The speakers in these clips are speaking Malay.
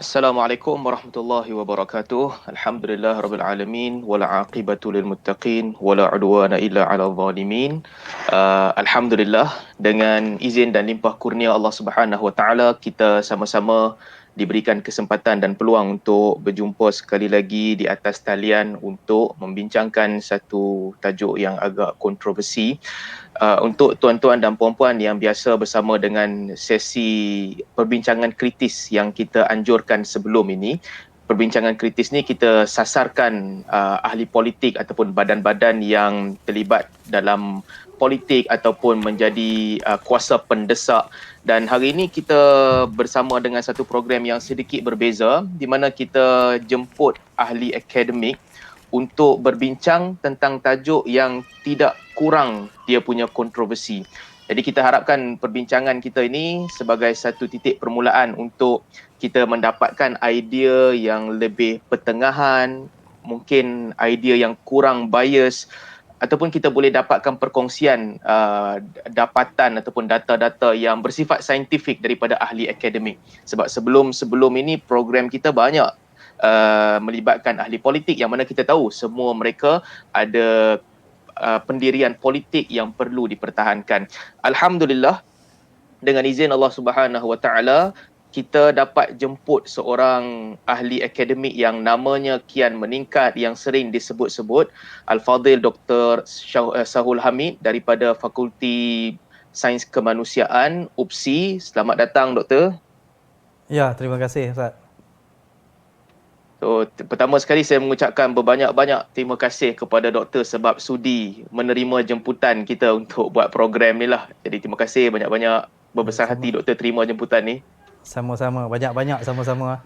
Assalamualaikum warahmatullahi wabarakatuh. Alhamdulillah rabbil alamin wala aqibatu lil muttaqin wala udwana illa 'alal zalimin. Alhamdulillah, dengan izin dan limpah kurnia Allah Subhanahu wa taala, kita sama-sama diberikan kesempatan dan peluang untuk berjumpa sekali lagi di atas talian untuk membincangkan satu tajuk yang agak kontroversi. Untuk tuan-tuan dan puan-puan yang biasa bersama dengan sesi perbincangan kritis yang kita anjurkan sebelum ini, perbincangan kritis ni kita sasarkan ahli politik ataupun badan-badan yang terlibat dalam politik ataupun menjadi kuasa pendesak. Dan hari ini kita bersama dengan satu program yang sedikit berbeza, di mana kita jemput ahli akademik untuk berbincang tentang tajuk yang tidak kurang dia punya kontroversi. Jadi kita harapkan perbincangan kita ini sebagai satu titik permulaan untuk kita mendapatkan idea yang lebih pertengahan, mungkin idea yang kurang bias, ataupun kita boleh dapatkan perkongsian dapatan ataupun data-data yang bersifat saintifik daripada ahli akademik. Sebab sebelum ini program kita banyak melibatkan ahli politik yang mana kita tahu semua mereka ada pendirian politik yang perlu dipertahankan. Alhamdulillah, dengan izin Allah Subhanahu wa taala, kita dapat jemput seorang ahli akademik yang namanya kian meningkat, yang sering disebut-sebut, Al-Fadhil Dr. Sahul Hamid daripada Fakulti Sains Kemanusiaan UPSI. Selamat datang, Doktor. Ya, terima kasih Ustaz. So, pertama sekali saya mengucapkan berbanyak-banyak terima kasih kepada doktor sebab sudi menerima jemputan kita untuk buat program ni lah. Jadi terima kasih banyak-banyak, berbesar hati doktor terima jemputan ni. Sama-sama, banyak-banyak sama-sama.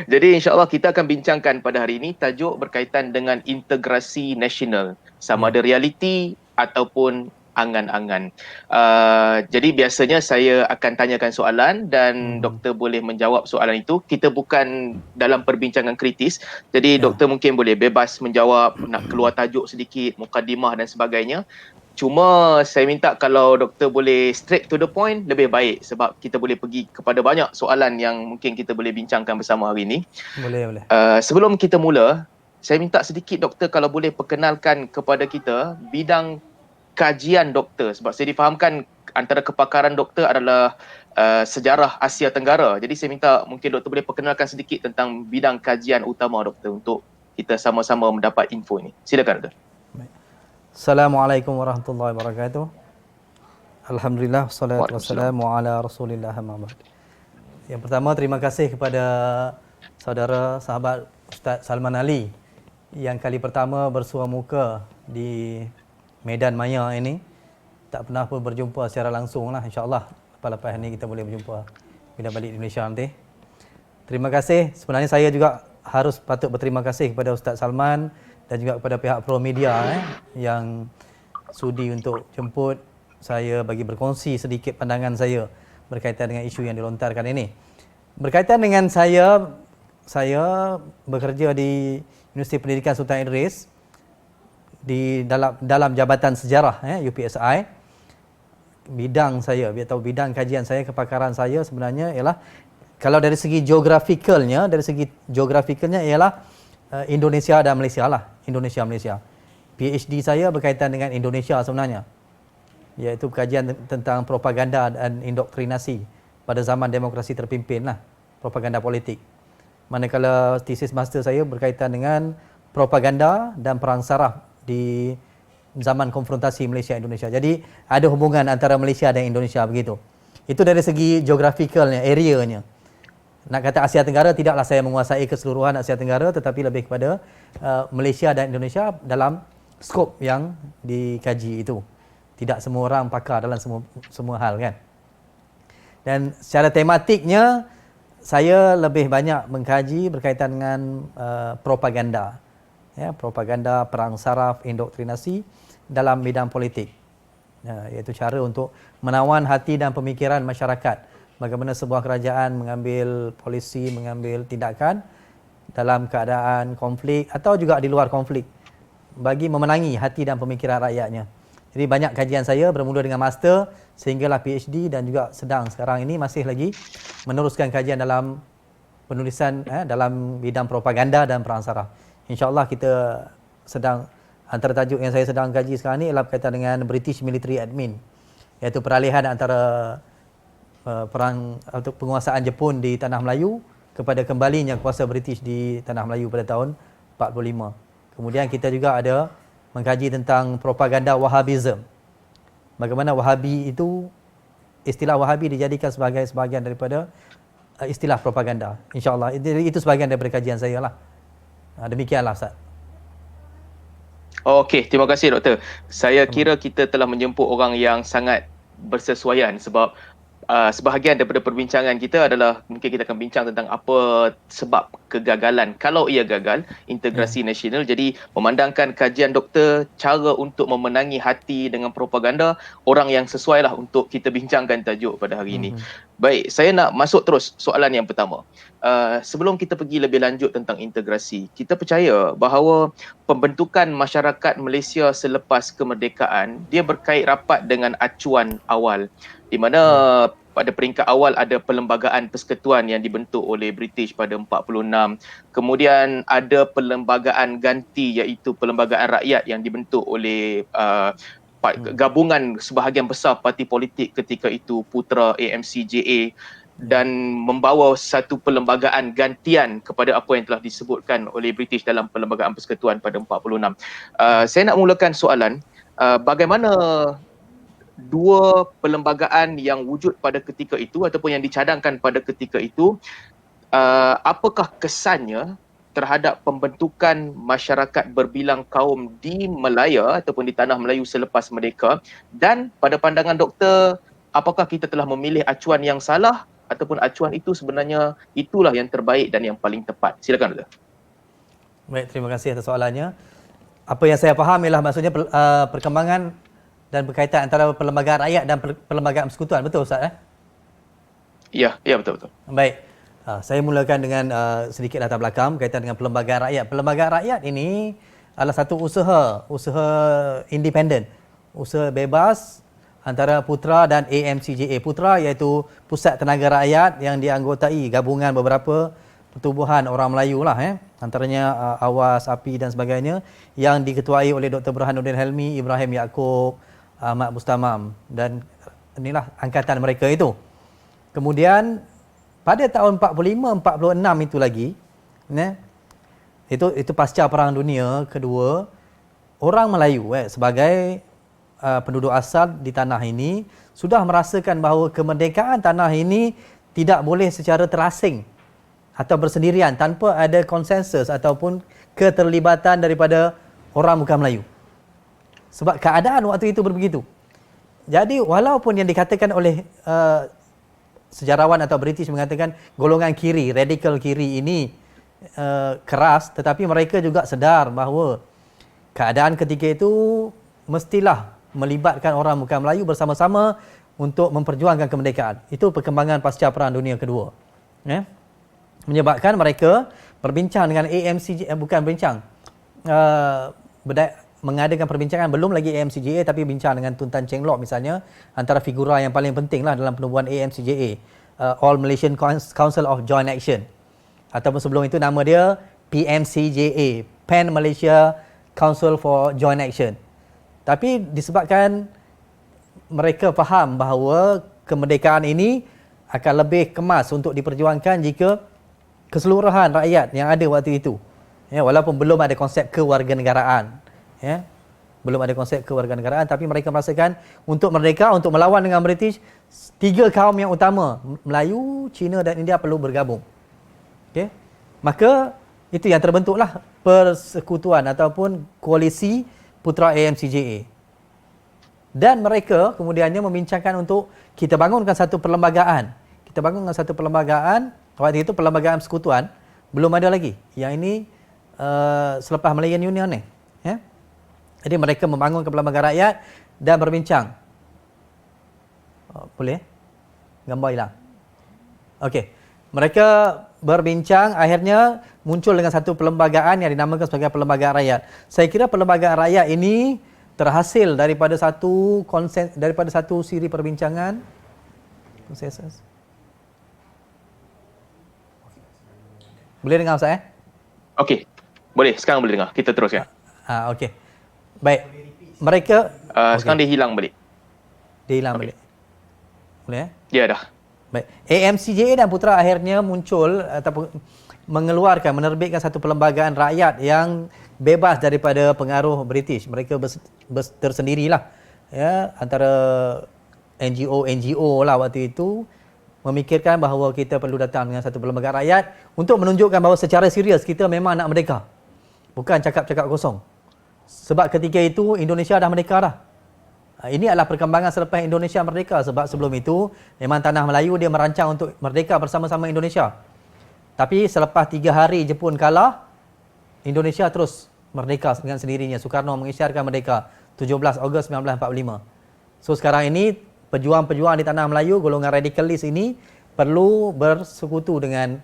Jadi insya-Allah kita akan bincangkan pada hari ini tajuk berkaitan dengan integrasi nasional, sama ada realiti ataupun angan-angan. Jadi biasanya saya akan tanyakan soalan dan doktor boleh menjawab soalan itu. Kita bukan dalam perbincangan kritis, jadi doktor mungkin boleh bebas menjawab, nak keluar tajuk sedikit, mukadimah dan sebagainya. Cuma saya minta kalau doktor boleh straight to the point, lebih baik sebab kita boleh pergi kepada banyak soalan yang mungkin kita boleh bincangkan bersama hari ini. Boleh. Sebelum kita mula, saya minta sedikit doktor kalau boleh perkenalkan kepada kita bidang kajian doktor, sebab saya difahamkan antara kepakaran doktor adalah sejarah Asia Tenggara. Jadi saya minta mungkin doktor boleh perkenalkan sedikit tentang bidang kajian utama doktor untuk kita sama-sama mendapat info ini. Silakan doktor. Assalamualaikum warahmatullahi wabarakatuh. Alhamdulillah, salatu wassalamu ala Rasulillah amma ba'd. Yang pertama, terima kasih kepada saudara sahabat Ustaz Salman Ali yang kali pertama bersua muka di Medan Maya ini. Tak pernah pun berjumpa secara langsung lah, insyaAllah lepas-lepas ini kita boleh berjumpa bila balik di Indonesia nanti. Terima kasih. Sebenarnya saya juga harus patut berterima kasih kepada Ustaz Salman dan juga kepada pihak Pro Media yang sudi untuk jemput saya bagi berkongsi sedikit pandangan saya berkaitan dengan isu yang dilontarkan ini. Berkaitan dengan saya bekerja di Universiti Pendidikan Sultan Idris di dalam Jabatan Sejarah UPSI. Bidang bidang kajian saya, kepakaran saya sebenarnya ialah, kalau dari segi geografikalnya ialah Indonesia dan Malaysia lah. Indonesia. PhD saya berkaitan dengan Indonesia sebenarnya, iaitu kajian tentang propaganda dan indoktrinasi pada zaman demokrasi terpimpin lah, propaganda politik. Manakala tesis master saya berkaitan dengan propaganda dan perang saraf di zaman konfrontasi Malaysia-Indonesia. Jadi ada hubungan antara Malaysia dan Indonesia begitu. Itu dari segi geografikalnya, areanya. Nak kata Asia Tenggara, tidaklah saya menguasai keseluruhan Asia Tenggara, tetapi lebih kepada Malaysia dan Indonesia dalam skop yang dikaji itu. Tidak semua orang pakar dalam semua hal kan. Dan secara tematiknya, saya lebih banyak mengkaji berkaitan dengan propaganda. Propaganda, perang saraf, indoktrinasi dalam bidang politik. Iaitu cara untuk menawan hati dan pemikiran masyarakat. Bagaimana sebuah kerajaan mengambil polisi, mengambil tindakan dalam keadaan konflik atau juga di luar konflik bagi memenangi hati dan pemikiran rakyatnya. Jadi banyak kajian saya bermula dengan master sehinggalah PhD dan juga sedang sekarang ini masih lagi meneruskan kajian dalam penulisan dalam bidang propaganda dan perang saraf. InsyaAllah kita sedang, antara tajuk yang saya sedang kaji sekarang ni ialah berkaitan dengan British Military Admin, iaitu peralihan antara perang atau penguasaan Jepun di Tanah Melayu kepada kembalinya kuasa British di Tanah Melayu pada tahun 45. Kemudian kita juga ada mengkaji tentang propaganda Wahhabism. Bagaimana Wahhabi itu, istilah Wahhabi dijadikan sebagai sebahagian daripada istilah propaganda. InsyaAllah itu sebahagian daripada kajian saya lah. Demikianlah Ustaz. Okey, terima kasih Doktor. Saya kira kita telah menjemput orang yang sangat bersesuaian sebab sebahagian daripada perbincangan kita adalah mungkin kita akan bincang tentang apa sebab kegagalan kalau ia gagal integrasi nasional. Jadi memandangkan kajian doktor cara untuk memenangi hati dengan propaganda, orang yang sesuai lah untuk kita bincangkan tajuk pada hari ini. Baik, saya nak masuk terus soalan yang pertama. Sebelum kita pergi lebih lanjut tentang integrasi, kita percaya bahawa pembentukan masyarakat Malaysia selepas kemerdekaan dia berkait rapat dengan acuan awal, di mana pada peringkat awal ada perlembagaan persekutuan yang dibentuk oleh British pada 46. Kemudian ada perlembagaan ganti iaitu perlembagaan rakyat yang dibentuk oleh gabungan sebahagian besar parti politik ketika itu, Putra, AMCJA, dan membawa satu perlembagaan gantian kepada apa yang telah disebutkan oleh British dalam perlembagaan persekutuan pada 46. Saya nak mulakan soalan, bagaimana dua perlembagaan yang wujud pada ketika itu ataupun yang dicadangkan pada ketika itu, apakah kesannya terhadap pembentukan masyarakat berbilang kaum di Melaya ataupun di Tanah Melayu selepas merdeka, dan pada pandangan doktor, apakah kita telah memilih acuan yang salah ataupun acuan itu sebenarnya itulah yang terbaik dan yang paling tepat? Silakan doktor. Baik, terima kasih atas soalannya. Apa yang saya faham ialah maksudnya perkembangan dan berkaitan antara perlembagaan rakyat dan perlembagaan persekutuan, betul Ustaz? Ya, betul. Baik. Saya mulakan dengan sedikit latar belakang berkaitan dengan perlembagaan rakyat. Perlembagaan rakyat ini adalah satu usaha independen, usaha bebas antara Putra dan AMCJA. Putra iaitu Pusat Tenaga Rakyat yang dianggotai gabungan beberapa pertubuhan orang Melayu lah, antaranya Awas, API dan sebagainya, yang diketuai oleh Dr. Burhanuddin Helmi, Ibrahim Yaakob, Ahmad Mustamam, dan inilah angkatan mereka itu. Kemudian pada tahun 45-46 itu lagi, itu pasca Perang Dunia Kedua, orang Melayu sebagai penduduk asal di tanah ini sudah merasakan bahawa kemerdekaan tanah ini tidak boleh secara terasing atau bersendirian tanpa ada konsensus ataupun keterlibatan daripada orang bukan Melayu. Sebab keadaan waktu itu begitu. Jadi walaupun yang dikatakan oleh sejarawan atau British mengatakan golongan kiri, radikal kiri ini keras, tetapi mereka juga sedar bahawa keadaan ketika itu mestilah melibatkan orang bukan Melayu bersama-sama untuk memperjuangkan kemerdekaan. Itu perkembangan pasca Perang Dunia Kedua. Menyebabkan mereka berbincang dengan AMCJA, mengadakan perbincangan, belum lagi AMCJA, tapi bincang dengan Tun Tan Cheng Lock misalnya, antara figura yang paling penting lah dalam penubuhan AMCJA, All Malaysian Council of Joint Action, ataupun sebelum itu nama dia PMCJA, Pan Malaysia Council for Joint Action. Tapi disebabkan mereka faham bahawa kemerdekaan ini akan lebih kemas untuk diperjuangkan jika keseluruhan rakyat yang ada waktu itu, walaupun belum ada konsep kewarganegaraan, belum ada konsep kewarganegaraan, tapi mereka merasakan untuk merdeka, untuk melawan dengan British, tiga kaum yang utama, Melayu, Cina dan India perlu bergabung. Maka itu yang terbentuklah persekutuan ataupun koalisi Putra AMCJA. Dan mereka kemudiannya membincangkan untuk kita bangunkan satu perlembagaan. Kita bangunkan satu perlembagaan, waktu itu perlembagaan persekutuan belum ada lagi. Yang ini selepas Malayan Union ni. Jadi mereka membangunkan perlembagaan rakyat dan berbincang. Boleh? Gambar hilang. Okey. Mereka berbincang, akhirnya muncul dengan satu perlembagaan yang dinamakan sebagai perlembagaan rakyat. Saya kira perlembagaan rakyat ini terhasil daripada satu siri perbincangan konsensus. Boleh dengar Ustaz Okey. Boleh, sekarang boleh dengar. Kita teruskan. Okey. Baik. Mereka Sekarang dia hilang balik. Dia hilang balik. Boleh Ya dah. Baik. AMCJA dan Putra akhirnya muncul ataupun menerbitkan satu perlembagaan rakyat yang bebas daripada pengaruh British. Mereka tersendirilah, ya, antara NGO lah waktu itu memikirkan bahawa kita perlu datang dengan satu perlembagaan rakyat untuk menunjukkan bahawa secara serius kita memang nak merdeka. Bukan cakap-cakap kosong. Sebab ketika itu Indonesia dah merdeka dah. Ini adalah perkembangan selepas Indonesia merdeka, sebab sebelum itu memang tanah Melayu dia merancang untuk merdeka bersama-sama Indonesia. Tapi selepas 3 hari je pun kalah, Indonesia terus merdeka dengan sendirinya. Soekarno mengisyarkan merdeka 17 Ogos 1945. So sekarang ini pejuang-pejuang di tanah Melayu, golongan radikalis ini perlu bersekutu dengan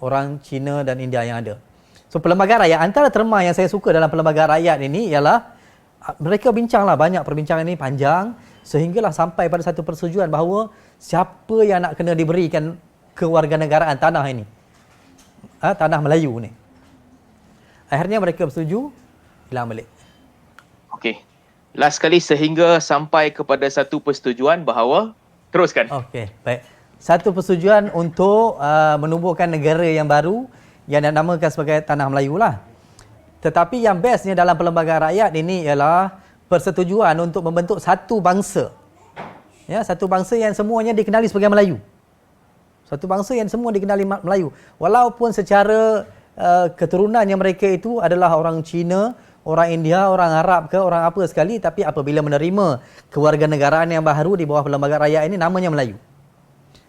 orang Cina dan India yang ada. So perlembagaan rakyat, antara terma yang saya suka dalam perlembagaan rakyat ini ialah mereka bincanglah banyak, perbincangan ini panjang sehinggalah sampai pada satu persetujuan bahawa siapa yang nak kena diberikan kewarganegaraan tanah ini, tanah Melayu ni. Akhirnya mereka bersetuju, hilang balik. Okey. Last sekali sehingga sampai kepada satu persetujuan bahawa teruskan. Okey, baik. Satu persetujuan untuk menubuhkan negara yang baru yang dinamakan sebagai Tanah Melayu lah. Tetapi yang bestnya dalam perlembagaan rakyat ini ialah persetujuan untuk membentuk satu bangsa. Ya, satu bangsa yang semuanya dikenali sebagai Melayu. Satu bangsa yang semua dikenali Melayu. Walaupun secara keturunannya mereka itu adalah orang Cina, orang India, orang Arab ke orang apa sekali, tapi apabila menerima kewarganegaraan yang baru di bawah perlembagaan rakyat ini, namanya Melayu.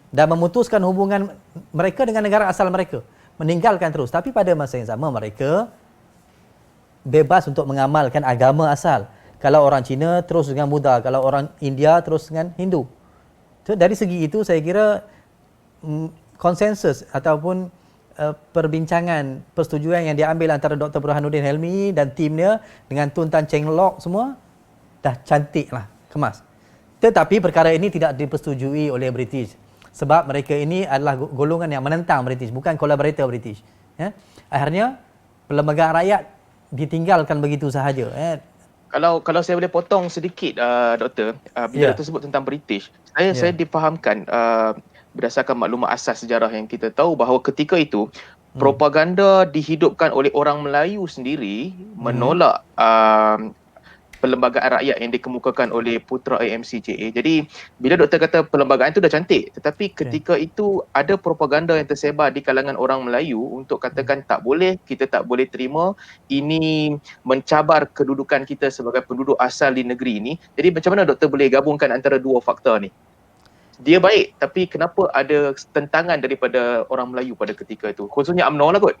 Dan memutuskan hubungan mereka dengan negara asal mereka. Meninggalkan terus. Tapi pada masa yang sama mereka bebas untuk mengamalkan agama asal. Kalau orang Cina terus dengan Buddha, kalau orang India terus dengan Hindu. So, dari segi itu saya kira konsensus ataupun perbincangan persetujuan yang diambil antara Dr. Burhanuddin Helmi dan timnya dengan Tun Tan Cheng Lock semua dah cantiklah, kemas. Tetapi perkara ini tidak dipersetujui oleh British sebab mereka ini adalah golongan yang menentang British, bukan kolaborator British. Ya? Akhirnya perlembagaan rakyat ditinggalkan begitu sahaja. Kalau saya boleh potong sedikit, Doktor, bila Doktor sebut tentang British, saya difahamkan berdasarkan maklumat asas sejarah yang kita tahu bahawa ketika itu propaganda dihidupkan oleh orang Melayu sendiri menolak perlembagaan rakyat yang dikemukakan oleh Putra AMCJA. Jadi bila doktor kata perlembagaan itu dah cantik, tetapi ketika itu ada propaganda yang tersebar di kalangan orang Melayu untuk katakan tak boleh, kita tak boleh terima, ini mencabar kedudukan kita sebagai penduduk asal di negeri ini. Jadi macam mana doktor boleh gabungkan antara dua faktor ni? Dia baik, tapi kenapa ada tentangan daripada orang Melayu pada ketika itu? Khususnya UMNO lah kot.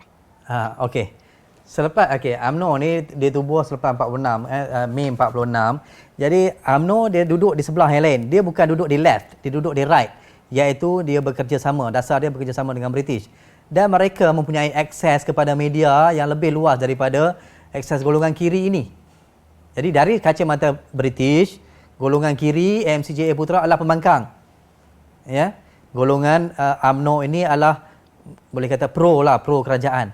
Okey. Selepas UMNO ni dia tubuh selepas 46 Mei 46. Jadi UMNO dia duduk di sebelah yang lain. Dia bukan duduk di left, dia duduk di right, iaitu dia bekerjasama. Dasar dia bekerjasama dengan British. Dan mereka mempunyai akses kepada media yang lebih luas daripada akses golongan kiri ini. Jadi dari kacamata British, golongan kiri AMCJA Putra adalah pembangkang. Ya. Golongan UMNO ini adalah boleh kata pro kerajaan.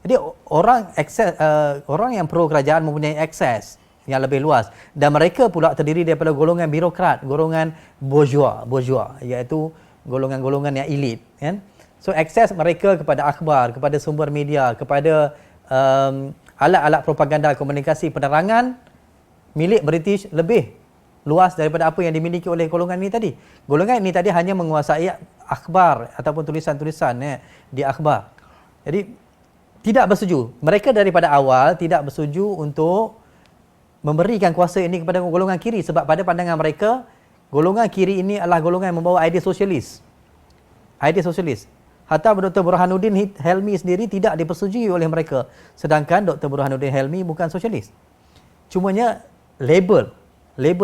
Jadi orang yang pro kerajaan mempunyai akses yang lebih luas dan mereka pula terdiri daripada golongan birokrat, golongan bourgeois iaitu golongan-golongan yang elit, kan. So akses mereka kepada akhbar, kepada sumber media, kepada alat-alat propaganda komunikasi penerangan milik British lebih luas daripada apa yang dimiliki oleh golongan ini tadi. Golongan ini tadi hanya menguasai akhbar ataupun tulisan-tulisan di akhbar. Jadi tidak bersetuju. Mereka daripada awal tidak bersetuju untuk memberikan kuasa ini kepada golongan kiri sebab pada pandangan mereka, golongan kiri ini adalah golongan yang membawa idea sosialis. Idea sosialis. Hatta Dr. Burhanuddin Helmi sendiri tidak dipersetujui oleh mereka. Sedangkan Dr. Burhanuddin Helmi bukan sosialis. Cumanya label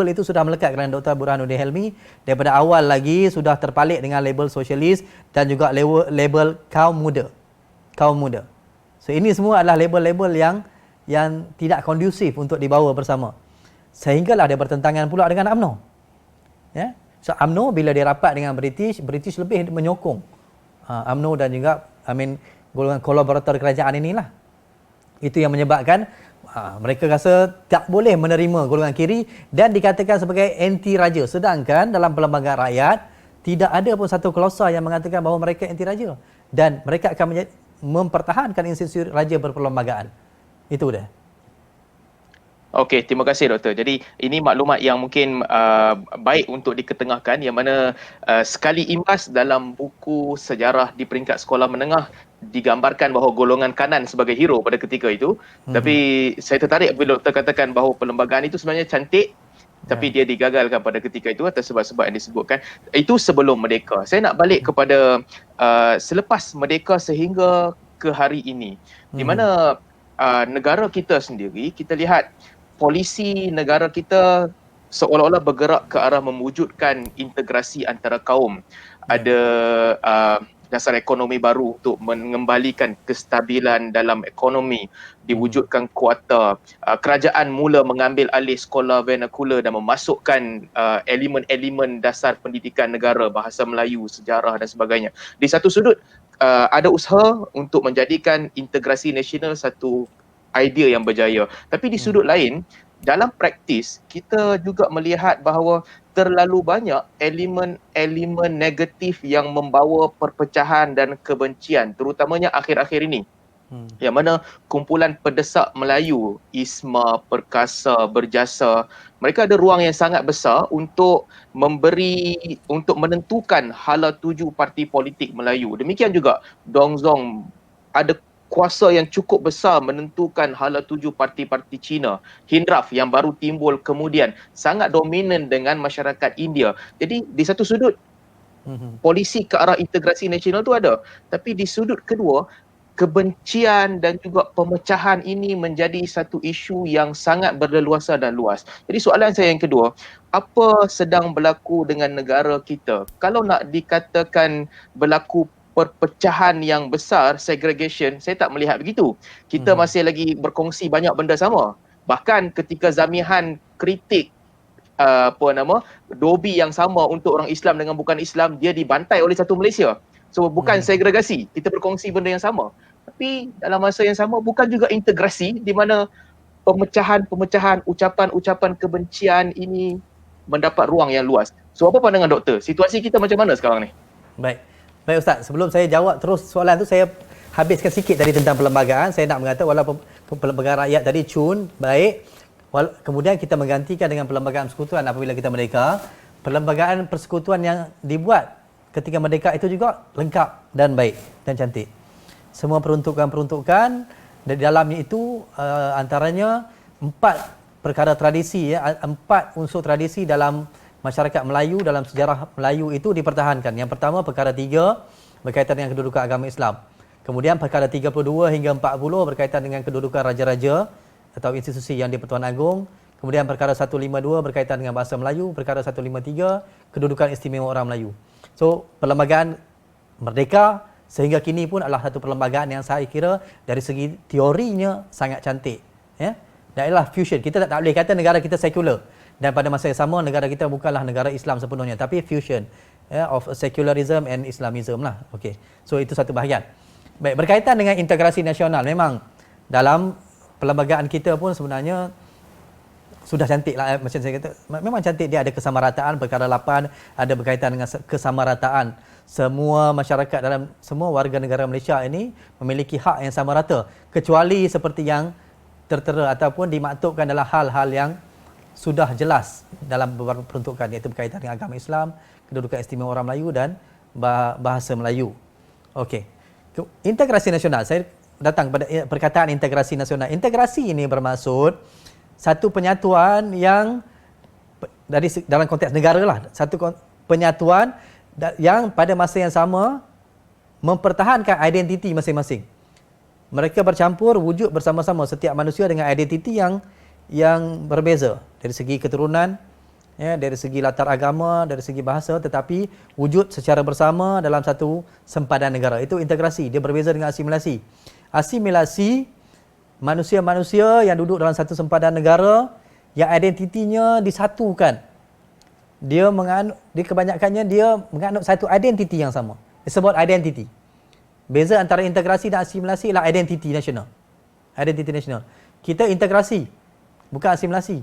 itu sudah melekat kerana Dr. Burhanuddin Helmi daripada awal lagi sudah terpalit dengan label sosialis dan juga label kaum muda. Kaum muda. So ini semua adalah label-label yang tidak kondusif untuk dibawa bersama. Sehinggalah dia bertentangan pula dengan UMNO. Ya. So UMNO bila dia rapat dengan British lebih menyokong UMNO dan juga golongan kolaborator kerajaan inilah. Itu yang menyebabkan mereka rasa tak boleh menerima golongan kiri dan dikatakan sebagai anti raja. Sedangkan dalam Perlembagaan Rakyat tidak ada pun satu klausa yang mengatakan bahawa mereka anti raja dan mereka akan mempertahankan institusi raja berperlembagaan. Itu dah. Okey, terima kasih Doktor. Jadi ini maklumat yang mungkin baik untuk diketengahkan, yang mana sekali imbas dalam buku sejarah di peringkat sekolah menengah digambarkan bahawa golongan kanan sebagai hero pada ketika itu. Tapi saya tertarik bila Doktor katakan bahawa perlembagaan itu sebenarnya cantik, tapi dia digagalkan pada ketika itu atas sebab-sebab yang disebutkan. Itu sebelum merdeka. Saya nak balik kepada selepas merdeka sehingga ke hari ini, di mana negara kita sendiri, kita lihat polisi negara kita seolah-olah bergerak ke arah mewujudkan integrasi antara kaum. Ada dasar ekonomi baru untuk mengembalikan kestabilan dalam ekonomi, diwujudkan kuota. Kerajaan mula mengambil alih sekolah vernacular dan memasukkan elemen-elemen dasar pendidikan negara, bahasa Melayu, sejarah dan sebagainya. Di satu sudut, ada usaha untuk menjadikan integrasi nasional satu idea yang berjaya. Tapi di sudut lain, dalam praktis, kita juga melihat bahawa terlalu banyak elemen-elemen negatif yang membawa perpecahan dan kebencian, terutamanya akhir-akhir ini. Yang mana kumpulan pedesak Melayu, Isma, Perkasa, Berjasa, mereka ada ruang yang sangat besar untuk menentukan hala tuju parti politik Melayu. Demikian juga Dong Zong ada kuasa yang cukup besar menentukan hala tuju parti-parti Cina. Hindraf yang baru timbul kemudian sangat dominan dengan masyarakat India. Jadi di satu sudut polisi ke arah integrasi nasional tu ada, tapi di sudut kedua kebencian dan juga pemecahan ini menjadi satu isu yang sangat berleluasa dan luas. Jadi soalan saya yang kedua, apa sedang berlaku dengan negara kita? Kalau nak dikatakan berlaku perpecahan yang besar, segregation, saya tak melihat begitu. Kita masih lagi berkongsi banyak benda sama. Bahkan ketika Zamihan kritik dobi yang sama untuk orang Islam dengan bukan Islam, dia dibantai oleh satu Malaysia. So bukan segregasi, kita berkongsi benda yang sama. Tapi dalam masa yang sama bukan juga integrasi, di mana pemecahan-pemecahan, ucapan-ucapan kebencian ini mendapat ruang yang luas. So apa pandangan doktor? Situasi kita macam mana sekarang ni? Baik Ustaz, sebelum saya jawab terus soalan tu, saya habiskan sikit tadi tentang perlembagaan. Saya nak mengatakan walaupun perlembagaan rakyat tadi cun, baik, kemudian kita menggantikan dengan perlembagaan persekutuan apabila kita merdeka. Perlembagaan persekutuan yang dibuat ketika merdeka itu juga lengkap dan baik dan cantik. Semua peruntukan-peruntukan di dalamnya itu antaranya 4 perkara tradisi, 4 unsur tradisi dalam masyarakat Melayu, dalam sejarah Melayu itu dipertahankan. Yang pertama, perkara 3 berkaitan dengan kedudukan agama Islam. Kemudian perkara 32 hingga 40 berkaitan dengan kedudukan raja-raja atau institusi yang di-Pertuan Agong. Kemudian perkara 152 berkaitan dengan bahasa Melayu, perkara 153 kedudukan istimewa orang Melayu. So, perlembagaan merdeka sehingga kini pun adalah satu perlembagaan yang saya kira dari segi teorinya sangat cantik. Ya? Dan adalah fusion. Kita tak boleh kata negara kita sekular. Dan pada masa yang sama, negara kita bukanlah negara Islam sepenuhnya, tapi fusion of secularism and Islamism lah. Okay. So itu satu bahagian. Baik, berkaitan dengan integrasi nasional, memang dalam perlembagaan kita pun sebenarnya sudah cantik lah. Macam saya kata, memang cantik. Dia ada kesamarataan, perkara 8 ada berkaitan dengan kesamarataan. Semua masyarakat dalam, semua warga negara Malaysia ini memiliki hak yang sama rata. Kecuali seperti yang tertera ataupun dimaktubkan dalam hal-hal yang sudah jelas dalam beberapa peruntukan, iaitu berkaitan dengan agama Islam, kedudukan istimewa orang Melayu dan bahasa Melayu. Okey. Integrasi nasional. Saya datang pada perkataan integrasi nasional. Integrasi ini bermaksud satu penyatuan yang dari dalam konteks negara lah, satu penyatuan yang pada masa yang sama mempertahankan identiti masing-masing. Mereka bercampur wujud bersama-sama, setiap manusia dengan identiti yang berbeza dari segi keturunan, ya, dari segi latar agama, dari segi bahasa, tetapi wujud secara bersama dalam satu sempadan negara. Itu integrasi. Dia berbeza dengan asimilasi. Asimilasi, manusia-manusia yang duduk dalam satu sempadan negara yang identitinya disatukan. Dia kebanyakannya dia menganut satu identiti yang sama. It's about identity. Beza antara integrasi dan asimilasi ialah identiti nasional. Identiti nasional. Kita integrasi, bukan asimilasi.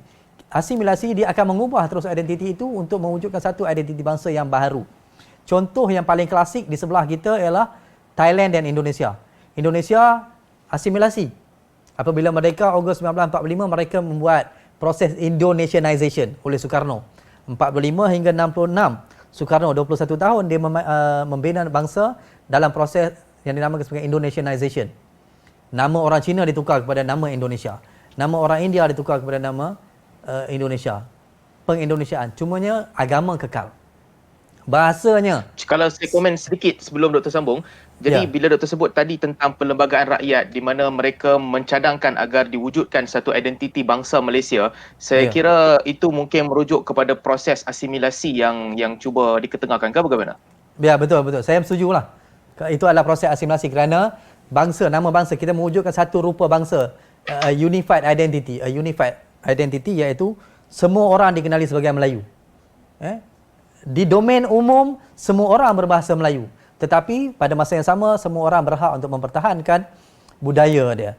Asimilasi dia akan mengubah terus identiti itu untuk mewujudkan satu identiti bangsa yang baharu. Contoh yang paling klasik di sebelah kita ialah Thailand dan Indonesia. Indonesia asimilasi. Apabila merdeka Ogos 1945, mereka membuat proses Indonesianization oleh Soekarno. 45 hingga 66, Soekarno 21 tahun dia membina bangsa dalam proses yang dinamakan sebagai Indonesianization. Nama orang Cina ditukar kepada nama Indonesia. Nama orang India ditukar kepada nama Indonesia. Pengindonesiaan. Cumanya agama kekal. Bahasanya. Kalau saya komen sedikit sebelum Dr. sambung. Jadi bila Dr. sebut tadi tentang perlembagaan rakyat di mana mereka mencadangkan agar diwujudkan satu identiti bangsa Malaysia, saya kira itu mungkin merujuk kepada proses asimilasi yang cuba diketengahkan ke bagaimana? Ya, betul. Saya setujulah. Itu adalah proses asimilasi kerana bangsa, nama bangsa, kita mewujudkan satu rupa bangsa, unified identity, unified identity iaitu semua orang dikenali sebagai Melayu. Di domain umum semua orang berbahasa Melayu, tetapi pada masa yang sama semua orang berhak untuk mempertahankan budaya dia.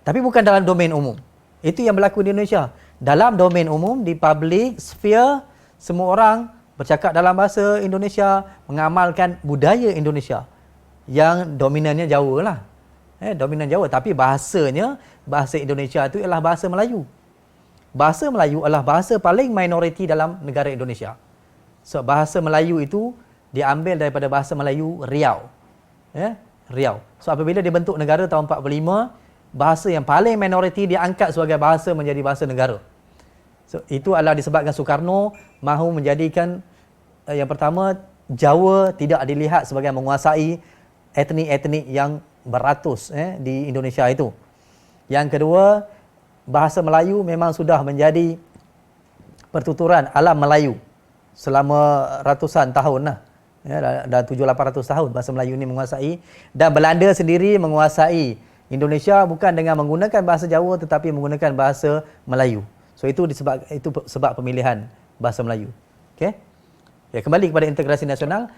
Tapi bukan dalam domain umum. Itu yang berlaku di Indonesia. Dalam domain umum, di public sphere, semua orang bercakap dalam bahasa Indonesia, mengamalkan budaya Indonesia yang dominannya Jawa lah. Dominan Jawa, tapi bahasanya, bahasa Indonesia itu ialah bahasa Melayu. Bahasa Melayu adalah bahasa paling minoriti dalam negara Indonesia. So, bahasa Melayu itu diambil daripada bahasa Melayu Riau. Riau. So, apabila dibentuk negara tahun 45, bahasa yang paling minoriti diangkat sebagai bahasa menjadi bahasa negara. So, itu adalah disebabkan Soekarno mahu menjadikan yang pertama, Jawa tidak dilihat sebagai menguasai etnik-etnik yang beratus di Indonesia itu. Yang kedua, bahasa Melayu memang sudah menjadi pertuturan alam Melayu selama ratusan tahun lah. Dah 700-800 tahun bahasa Melayu ini menguasai, dan Belanda sendiri menguasai Indonesia bukan dengan menggunakan bahasa Jawa tetapi menggunakan bahasa Melayu. So itu sebab pemilihan bahasa Melayu. Okey. Ya, kembali kepada integrasi nasional,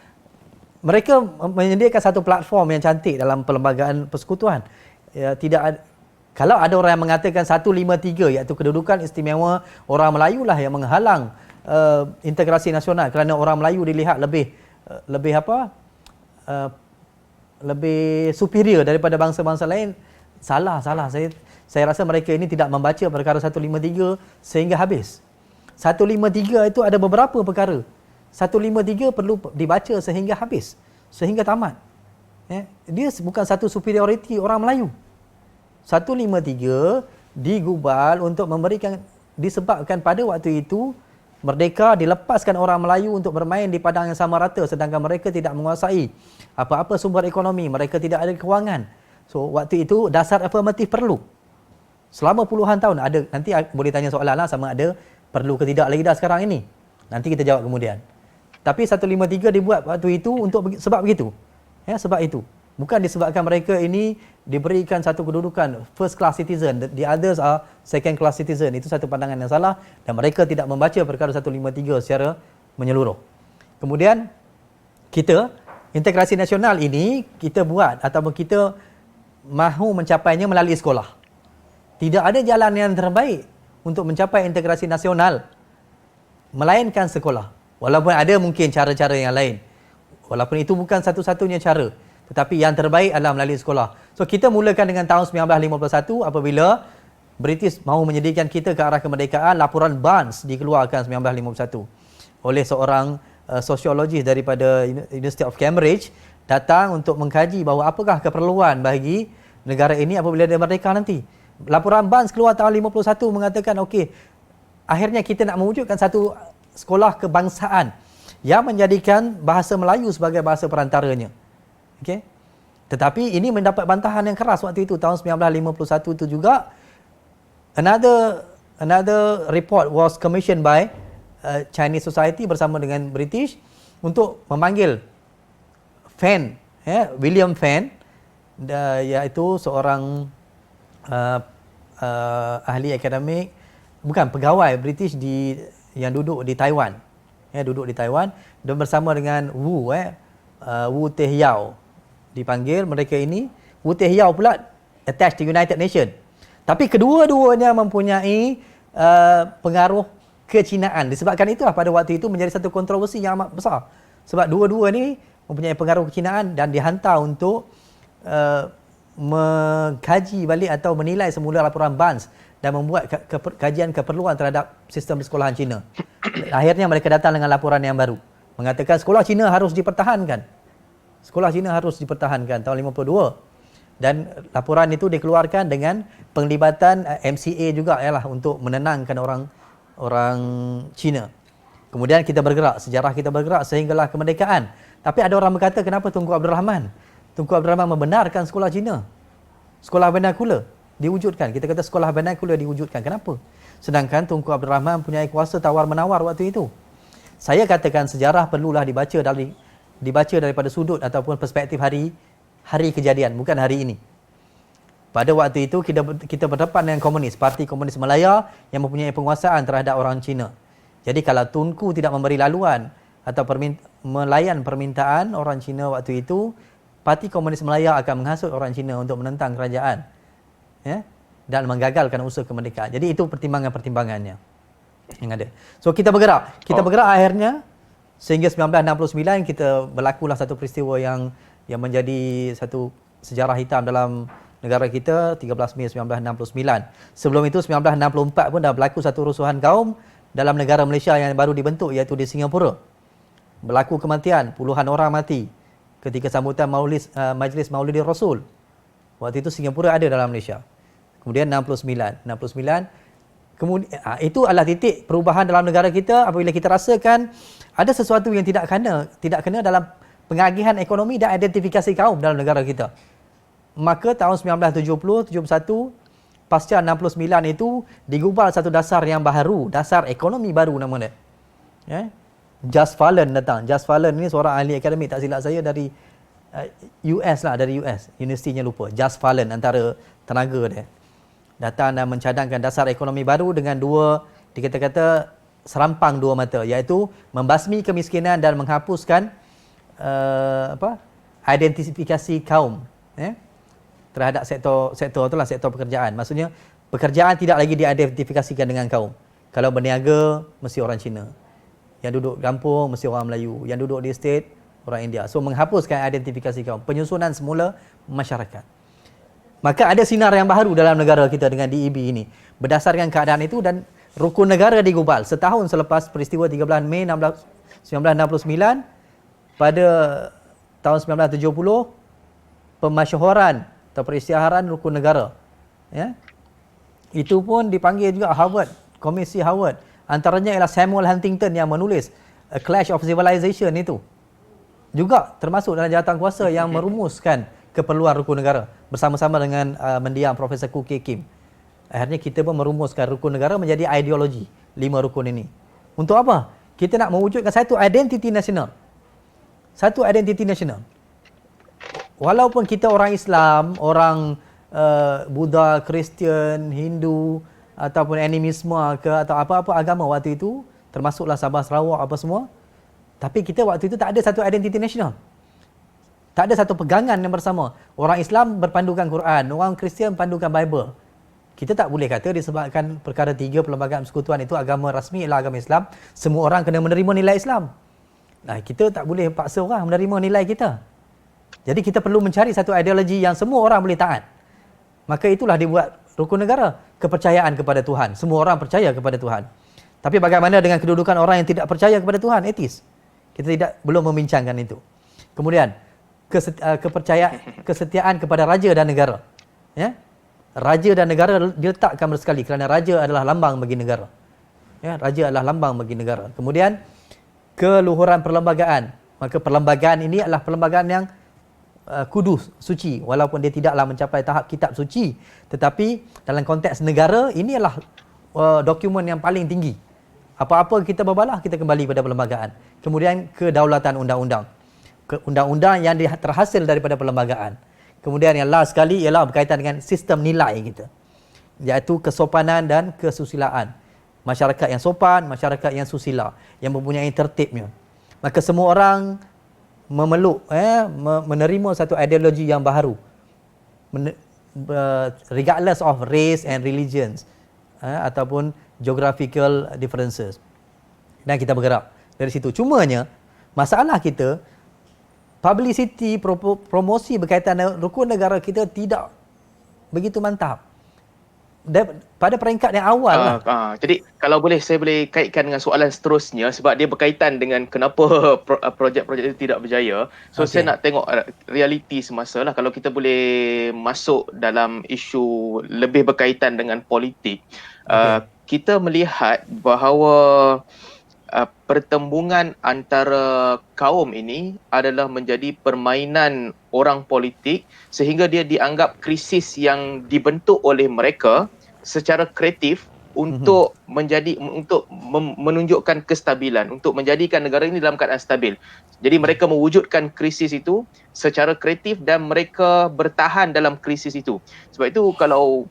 mereka menyediakan satu platform yang cantik dalam perlembagaan persekutuan. Ya, kalau ada orang yang mengatakan 153 iaitu kedudukan istimewa orang Melayu lah yang menghalang integrasi nasional kerana orang Melayu dilihat lebih superior daripada bangsa-bangsa lain, salah. Saya rasa mereka ini tidak membaca perkara 153 sehingga habis. 153 itu ada beberapa perkara. 153 perlu dibaca sehingga habis, sehingga tamat. Dia bukan satu superioriti orang Melayu. 153 digubal untuk memberikan, disebabkan pada waktu itu merdeka dilepaskan orang Melayu untuk bermain di padang yang sama rata, sedangkan mereka tidak menguasai apa-apa sumber ekonomi, mereka tidak ada kewangan. So waktu itu dasar afirmatif perlu. Selama puluhan tahun ada, nanti boleh tanya soalan lah sama ada perlu ke tidak lagi dah sekarang ini. Nanti kita jawab kemudian. Tapi 153 dibuat waktu itu untuk sebab begitu. Sebab itu. Bukan disebabkan mereka ini diberikan satu kedudukan first class citizen, the others are second class citizen. Itu satu pandangan yang salah dan mereka tidak membaca perkara 153 secara menyeluruh. Kemudian kita, integrasi nasional ini kita buat ataupun kita mahu mencapainya melalui sekolah. Tidak ada jalan yang terbaik untuk mencapai integrasi nasional melainkan sekolah. Walaupun ada mungkin cara-cara yang lain. Walaupun itu bukan satu-satunya cara. Tetapi yang terbaik adalah melalui sekolah. So kita mulakan dengan tahun 1951 apabila British mahu menyediakan kita ke arah kemerdekaan. Laporan Barnes dikeluarkan 1951 oleh seorang sosiologis daripada University of Cambridge, datang untuk mengkaji bahawa apakah keperluan bagi negara ini apabila dia merdeka nanti. Laporan Barnes keluar tahun 51 mengatakan okey, akhirnya kita nak mewujudkan satu sekolah kebangsaan yang menjadikan bahasa Melayu sebagai bahasa perantaranya. Okey. Tetapi ini mendapat bantahan yang keras waktu itu tahun 1951 itu juga. Another report was commissioned by Chinese Society bersama dengan British untuk memanggil Fenn, William Fenn, iaitu seorang ahli akademik, bukan pegawai British yang duduk di Taiwan. Duduk di Taiwan dan bersama dengan Wu Teh Yao. Dipanggil mereka ini putih hijau pula attached to United Nations. Tapi kedua-duanya mempunyai pengaruh kecinaan. Disebabkan itulah pada waktu itu menjadi satu kontroversi yang amat besar. Sebab dua-dua ni mempunyai pengaruh kecinaan dan dihantar untuk mengkaji balik atau menilai semula laporan Barnes dan membuat kajian keperluan terhadap sistem sekolahan Cina. Akhirnya mereka datang dengan laporan yang baru. Mengatakan sekolah Cina harus dipertahankan. Sekolah Cina harus dipertahankan tahun 52. Dan laporan itu dikeluarkan dengan penglibatan MCA juga ialah untuk menenangkan orang Cina. Kemudian kita bergerak, sejarah kita bergerak sehinggalah kemerdekaan. Tapi ada orang berkata, kenapa Tunku Abdul Rahman? Tunku Abdul Rahman membenarkan sekolah Cina. Sekolah vernacular diwujudkan. Kita kata sekolah vernacular diwujudkan. Kenapa? Sedangkan Tunku Abdul Rahman mempunyai kuasa tawar-menawar waktu itu. Saya katakan sejarah perlulah dibaca daripada sudut ataupun perspektif hari kejadian, bukan hari ini. Pada waktu itu kita berdepan dengan komunis, Parti Komunis Malaya yang mempunyai penguasaan terhadap orang Cina. Jadi kalau Tunku tidak memberi laluan atau melayan permintaan orang Cina waktu itu, Parti Komunis Malaya akan menghasut orang Cina untuk menentang kerajaan, ya, dan menggagalkan usaha kemerdekaan. Jadi itu pertimbangan-pertimbangannya yang ada. So kita bergerak akhirnya sehingga 1969 kita berlakulah satu peristiwa yang menjadi satu sejarah hitam dalam negara kita, 13 Mei 1969. Sebelum itu 1964 pun dah berlaku satu rusuhan kaum dalam negara Malaysia yang baru dibentuk, iaitu di Singapura. Berlaku kematian, puluhan orang mati ketika sambutan Majlis Maulidin Rasul. Waktu itu Singapura ada dalam Malaysia. Kemudian 69. Kemudian itu adalah titik perubahan dalam negara kita apabila kita rasakan ada sesuatu yang tidak kena dalam pengagihan ekonomi dan identifikasi kaum dalam negara kita. Maka tahun 1970, 71, pasca 69 itu digubal satu dasar yang baru, dasar ekonomi baru namanya. Ya? Just Fallon datang. Just Fallon ini seorang ahli akademik, tak silap saya dari US lah, dari US. Universitinya lupa. Just Fallon antara tenaga dia. Datang dan mencadangkan dasar ekonomi baru dengan dikata-kata serampang dua mata, iaitu membasmi kemiskinan dan menghapuskan identifikasi kaum, terhadap sektor itulah sektor pekerjaan. Maksudnya pekerjaan tidak lagi diidentifikasikan dengan kaum. Kalau berniaga mesti orang Cina, yang duduk kampung mesti orang Melayu, yang duduk di estate orang India. So menghapuskan identifikasi kaum, penyusunan semula masyarakat. Maka ada sinar yang baru dalam negara kita dengan DEB ini. Berdasarkan keadaan itu dan rukun negara digubal setahun selepas peristiwa 13 Mei 1969. Pada tahun 1970, pemasyhuran atau perisytiharan rukun negara, ya, itu pun dipanggil juga Harvard, Komisi Harvard. Antaranya ialah Samuel Huntington yang menulis A Clash of Civilization itu. Juga termasuk dalam jawatankuasa yang merumuskan keperluan rukun negara bersama-sama dengan mendiang Profesor Khoo Kay Kim. Akhirnya kita pun merumuskan rukun negara menjadi ideologi 5 rukun ini. Untuk apa? Kita nak mewujudkan satu identiti nasional. Satu identiti nasional. Walaupun kita orang Islam, orang Buddha, Kristian, Hindu ataupun animisme ke atau apa-apa agama waktu itu, termasuklah Sabah Sarawak apa semua, tapi kita waktu itu tak ada satu identiti nasional. Tak ada satu pegangan yang bersama. Orang Islam berpandukan Quran, orang Kristian berpandukan Bible. Kita tak boleh kata disebabkan perkara 3 perlembagaan persekutuan itu agama rasmi ialah agama Islam, semua orang kena menerima nilai Islam. Nah, kita tak boleh paksa orang menerima nilai kita. Jadi kita perlu mencari satu ideologi yang semua orang boleh taat. Maka itulah dibuat rukun negara, kepercayaan kepada Tuhan. Semua orang percaya kepada Tuhan. Tapi bagaimana dengan kedudukan orang yang tidak percaya kepada Tuhan, etis? Kita belum membincangkan itu. Kemudian kesetiaan kepada raja dan negara. Ya? Raja dan negara diletakkan bersekali kerana raja adalah lambang bagi negara. Ya, raja adalah lambang bagi negara. Kemudian keluhuran perlembagaan. Maka perlembagaan ini adalah perlembagaan yang kudus, suci, walaupun dia tidaklah mencapai tahap kitab suci, tetapi dalam konteks negara ini adalah dokumen yang paling tinggi. Apa-apa kita berbalah, kita kembali pada perlembagaan. Kemudian kedaulatan undang-undang. Undang-undang yang terhasil daripada perlembagaan. Kemudian yang last sekali ialah berkaitan dengan sistem nilai kita, iaitu kesopanan dan kesusilaan. Masyarakat yang sopan, masyarakat yang susila, yang mempunyai tertibnya. Maka semua orang memeluk menerima satu ideologi yang baru, regardless of race and religions ataupun geographical differences, dan kita bergerak dari situ. Cumanya masalah kita, publicity, promosi berkaitan dengan rukun negara kita tidak begitu mantap pada peringkat yang awal lah. Jadi kalau boleh saya boleh kaitkan dengan soalan seterusnya sebab dia berkaitan dengan kenapa projek-projek itu tidak berjaya. So saya nak tengok realiti semasa lah. Kalau kita boleh masuk dalam isu lebih berkaitan dengan politik, kita melihat bahawa pertembungan antara kaum ini adalah menjadi permainan orang politik sehingga dia dianggap krisis yang dibentuk oleh mereka secara kreatif untuk menunjukkan kestabilan, untuk menjadikan negara ini dalam keadaan stabil. Jadi mereka mewujudkan krisis itu secara kreatif dan mereka bertahan dalam krisis itu. Sebab itu kalau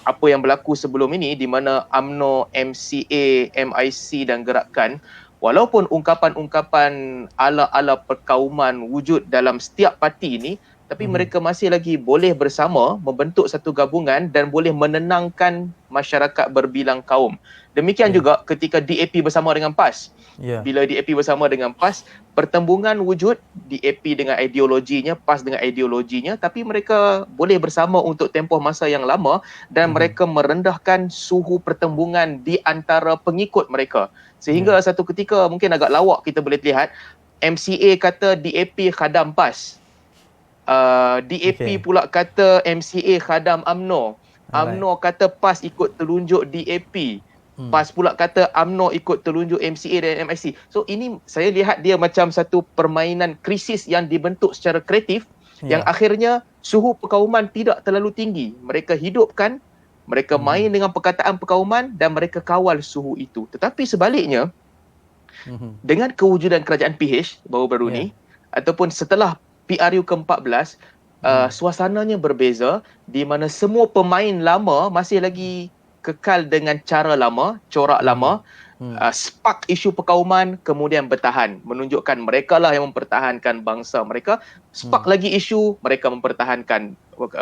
apa yang berlaku sebelum ini di mana UMNO, MCA, MIC dan gerakan, walaupun ungkapan-ungkapan ala-ala perkauman wujud dalam setiap parti ini, tapi mereka masih lagi boleh bersama membentuk satu gabungan dan boleh menenangkan masyarakat berbilang kaum. Demikian juga ketika DAP bersama dengan PAS. Bila DAP bersama dengan PAS, pertembungan wujud, DAP dengan ideologinya, PAS dengan ideologinya, tapi mereka boleh bersama untuk tempoh masa yang lama dan mereka merendahkan suhu pertembungan di antara pengikut mereka. Sehingga satu ketika mungkin agak lawak kita boleh lihat, MCA kata DAP khadam PAS. DAP pula kata MCA khadam UMNO. UMNO kata PAS ikut telunjuk DAP. PAS pula kata UMNO ikut telunjuk MCA dan MIC. So ini saya lihat dia macam satu permainan krisis yang dibentuk secara kreatif yang akhirnya suhu perkauman tidak terlalu tinggi. Mereka hidupkan, mereka main dengan perkataan perkauman dan mereka kawal suhu itu. Tetapi sebaliknya, dengan kewujudan kerajaan PH baru-baru ni ataupun setelah PRU ke-14, suasananya berbeza di mana semua pemain lama masih lagi kekal dengan cara lama, corak lama, spark isu perkauman kemudian bertahan, menunjukkan mereka lah yang mempertahankan bangsa mereka, spark lagi isu, mereka mempertahankan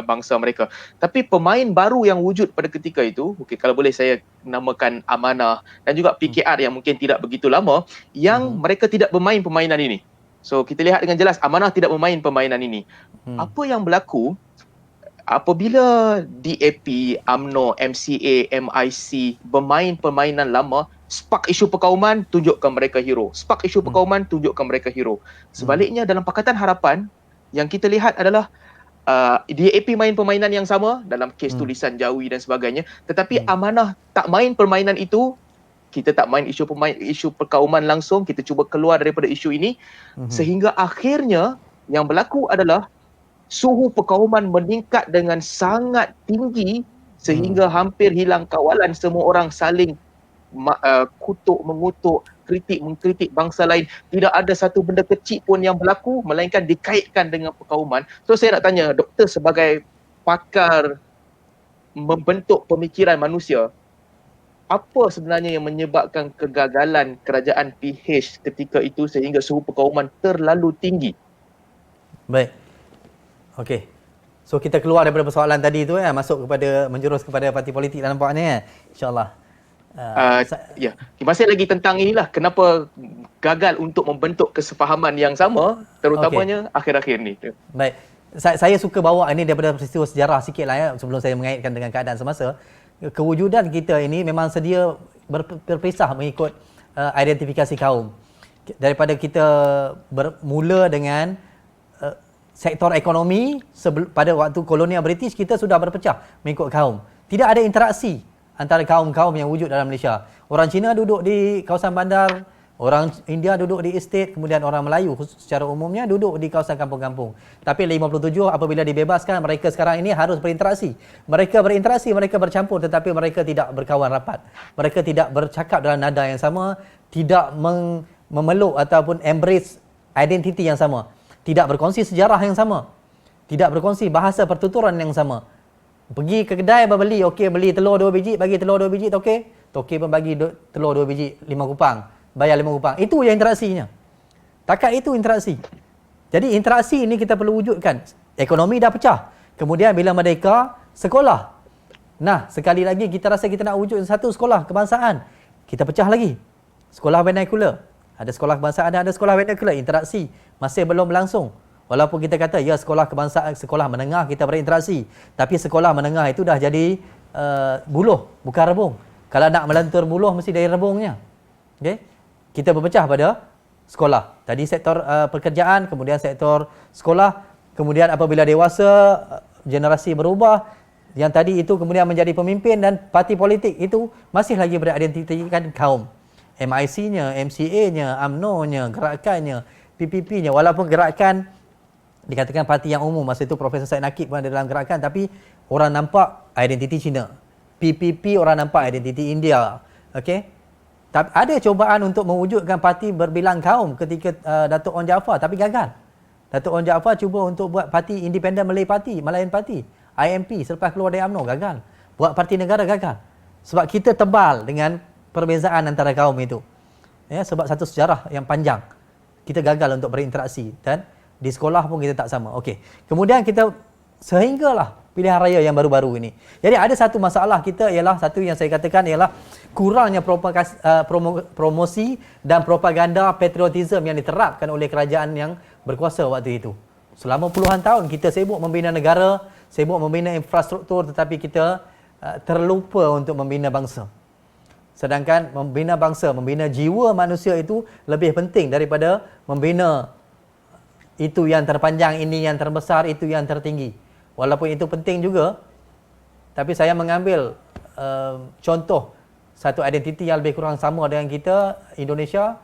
bangsa mereka. Tapi pemain baru yang wujud pada ketika itu, kalau boleh saya namakan Amanah dan juga PKR yang mungkin tidak begitu lama, yang mereka tidak bermain permainan ini. So kita lihat dengan jelas Amanah tidak bermain permainan ini. Apa yang berlaku apabila DAP, UMNO, MCA, MIC bermain permainan lama, spark isu perkauman, tunjukkan mereka hero. Spark isu perkauman, tunjukkan mereka hero. Sebaliknya dalam Pakatan Harapan, yang kita lihat adalah DAP main permainan yang sama dalam kes tulisan Jawi dan sebagainya, tetapi Amanah tak main permainan itu. Kita tak main isu perkauman langsung, kita cuba keluar daripada isu ini, sehingga akhirnya yang berlaku adalah suhu perkauman meningkat dengan sangat tinggi sehingga hampir hilang kawalan, semua orang saling kutuk, mengutuk, mengkritik bangsa lain. Tidak ada satu benda kecil pun yang berlaku melainkan dikaitkan dengan perkauman. So saya nak tanya doktor sebagai pakar membentuk pemikiran manusia, apa sebenarnya yang menyebabkan kegagalan kerajaan PH ketika itu sehingga suhu perkauman terlalu tinggi? Baik. Okey. So kita keluar daripada persoalan tadi tu masuk kepada menjurus kepada parti politik dalam nampaknya InsyaAllah. Masih lagi tentang inilah kenapa gagal untuk membentuk kesefahaman yang sama terutamanya akhir-akhir ni. Baik. Saya suka bawa ini daripada peristiwa sejarah sikitlah sebelum saya mengaitkan dengan keadaan semasa. Kewujudan kita ini memang sedia berpisah mengikut identifikasi kaum. Daripada kita bermula dengan sektor ekonomi pada waktu kolonial British, kita sudah berpecah mengikut kaum. Tidak ada interaksi antara kaum-kaum yang wujud dalam Malaysia. Orang Cina duduk di kawasan bandar, orang India duduk di estate, kemudian orang Melayu secara umumnya duduk di kawasan kampung-kampung. Tapi 57 apabila dibebaskan, mereka sekarang ini harus berinteraksi. Mereka berinteraksi, mereka bercampur, tetapi mereka tidak berkawan rapat. Mereka tidak bercakap dalam nada yang sama, tidak memeluk ataupun embrace identiti yang sama. Tidak berkongsi sejarah yang sama. Tidak berkongsi bahasa pertuturan yang sama. Pergi ke kedai berbeli, okey beli telur 2 biji, bagi telur 2 biji tokey. Tokey pun bagi telur 2 biji 5 kupang. Bayar 5 kupang. Itu yang interaksinya. Takat itu interaksi. Jadi interaksi ini kita perlu wujudkan. Ekonomi dah pecah. Kemudian bila merdeka, sekolah. Nah, sekali lagi kita rasa kita nak wujud satu sekolah kebangsaan. Kita pecah lagi. Sekolah vernacular. Ada sekolah kebangsaan, ada sekolah vernacular. Interaksi masih belum berlangsung. Walaupun kita kata, ya sekolah kebangsaan, sekolah menengah kita berinteraksi. Tapi sekolah menengah itu dah jadi buluh, bukan rebung. Kalau nak melentur buluh, mesti dari rebungnya. Okay? Kita berpecah pada sekolah. Tadi sektor pekerjaan, kemudian sektor sekolah. Kemudian apabila dewasa, generasi berubah. Yang tadi itu kemudian menjadi pemimpin dan parti politik itu masih lagi beridentikan kaum. MIC-nya, MCA-nya, UMNO-nya, gerakannya, PPP-nya. Walaupun gerakan dikatakan parti yang umum, masa itu Profesor Syed Nakib pun ada dalam gerakan, tapi orang nampak identiti Cina. PPP orang nampak identiti India. Okey. Tapi ada cubaan untuk mewujudkan parti berbilang kaum ketika Datuk Onn Jaafar, tapi gagal. Datuk Onn Jaafar cuba untuk buat parti Independent Malay Party, Malayan Party, IMP, selepas keluar dari UMNO, gagal. Buat parti negara, gagal. Sebab kita tebal dengan perbezaan antara kaum itu. Ya, sebab satu sejarah yang panjang. Kita gagal untuk berinteraksi dan di sekolah pun kita tak sama. Okey. Kemudian kita sehinggalah pilihan raya yang baru-baru ini. Jadi ada satu masalah kita ialah, satu yang saya katakan ialah kurangnya promosi dan propaganda patriotisme yang diterapkan oleh kerajaan yang berkuasa waktu itu. Selama puluhan tahun kita sibuk membina negara, sibuk membina infrastruktur, tetapi kita terlupa untuk membina bangsa. Sedangkan membina bangsa, membina jiwa manusia itu lebih penting daripada membina itu yang terpanjang, ini yang terbesar, itu yang tertinggi. Walaupun itu penting juga, tapi saya mengambil contoh satu identiti yang lebih kurang sama dengan kita, Indonesia,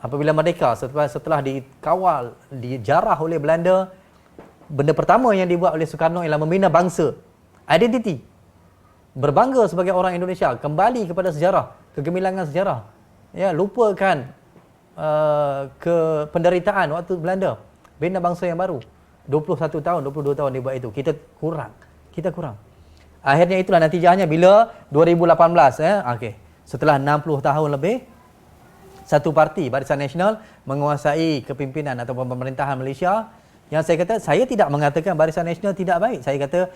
apabila merdeka, setelah dikawal, dijarah oleh Belanda, benda pertama yang dibuat oleh Soekarno ialah membina bangsa, identiti. Berbangga sebagai orang Indonesia, kembali kepada sejarah, kegemilangan sejarah. Ya, lupakan ke penderitaan waktu Belanda, bina bangsa yang baru. 21 tahun, 22 tahun dia buat itu. Kita kurang. Akhirnya itulah natijahnya bila 2018 okey. Setelah 60 tahun lebih, satu parti Barisan Nasional menguasai kepimpinan atau pemerintahan Malaysia. Yang saya kata, saya tidak mengatakan Barisan Nasional tidak baik. Saya kata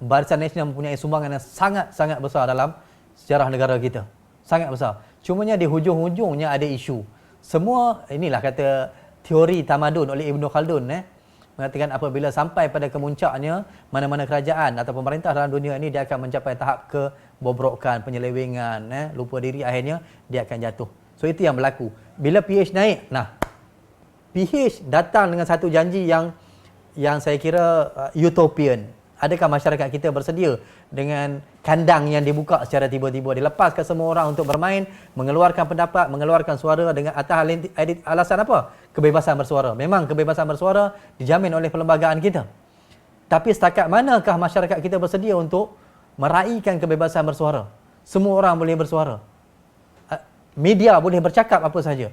Barisan Nasional mempunyai sumbangan yang sangat-sangat besar dalam sejarah negara kita. Sangat besar. Cumanya di hujung-hujungnya ada isu. Semua inilah kata teori tamadun oleh Ibn Khaldun mengatakan apabila sampai pada kemuncaknya, mana-mana kerajaan atau pemerintah dalam dunia ini dia akan mencapai tahap kebobrokan, penyelewengan, lupa diri, akhirnya dia akan jatuh. So itu yang berlaku. Bila PH naik, PH datang dengan satu janji yang saya kira utopian. Adakah masyarakat kita bersedia dengan kandang yang dibuka secara tiba-tiba, dilepaskan semua orang untuk bermain, mengeluarkan pendapat, mengeluarkan suara dengan atas alasan apa? Kebebasan bersuara. Memang kebebasan bersuara dijamin oleh perlembagaan kita. Tapi setakat manakah masyarakat kita bersedia untuk meraihkan kebebasan bersuara? Semua orang boleh bersuara. Media boleh bercakap apa saja.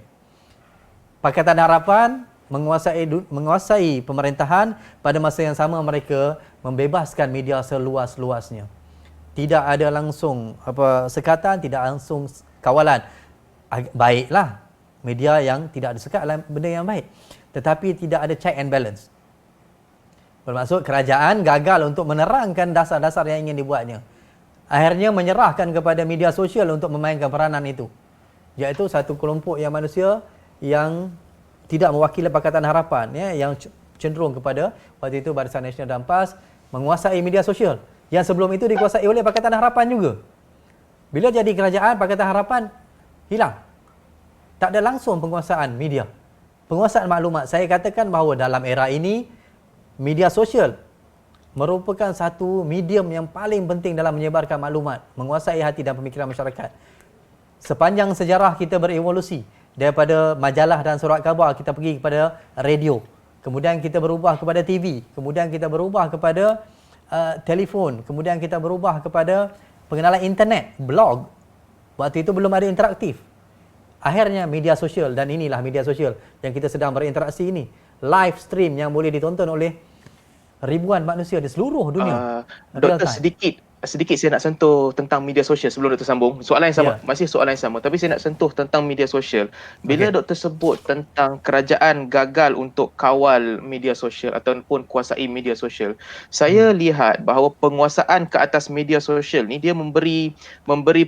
Pakatan Harapan menguasai pemerintahan, pada masa yang sama mereka membebaskan media seluas-luasnya. Tidak ada langsung sekatan, tidak langsung kawalan. Baiklah, media yang tidak disekat adalah benda yang baik. Tetapi tidak ada check and balance. Bermaksud kerajaan gagal untuk menerangkan dasar-dasar yang ingin dibuatnya. Akhirnya menyerahkan kepada media sosial untuk memainkan peranan itu. Iaitu satu kelompok yang manusia yang tidak mewakili Pakatan Harapan, yang cenderung kepada waktu itu Barisan Nasional dan PAS menguasai media sosial. Yang sebelum itu dikuasai oleh Pakatan Harapan juga. Bila jadi kerajaan, Pakatan Harapan hilang. Tak ada langsung penguasaan media. Penguasaan maklumat. Saya katakan bahawa dalam era ini, media sosial merupakan satu medium yang paling penting dalam menyebarkan maklumat, menguasai hati dan pemikiran masyarakat. Sepanjang sejarah kita berevolusi, daripada majalah dan surat khabar kita pergi kepada radio, kemudian kita berubah kepada TV, kemudian kita berubah kepada telefon, kemudian kita berubah kepada pengenalan internet, blog. Waktu itu belum ada interaktif. Akhirnya media sosial, dan inilah media sosial yang kita sedang berinteraksi ini, live stream yang boleh ditonton oleh ribuan manusia di seluruh dunia. Doktor, sedikit sedikit saya nak sentuh tentang media sosial sebelum Doktor sambung. Soalan yang sama, Ya. masih soalan yang sama. Tapi saya nak sentuh tentang media sosial. Bila Okey. Doktor sebut tentang kerajaan gagal untuk kawal media sosial ataupun kuasai media sosial, saya lihat bahawa penguasaan ke atas media sosial ni dia memberi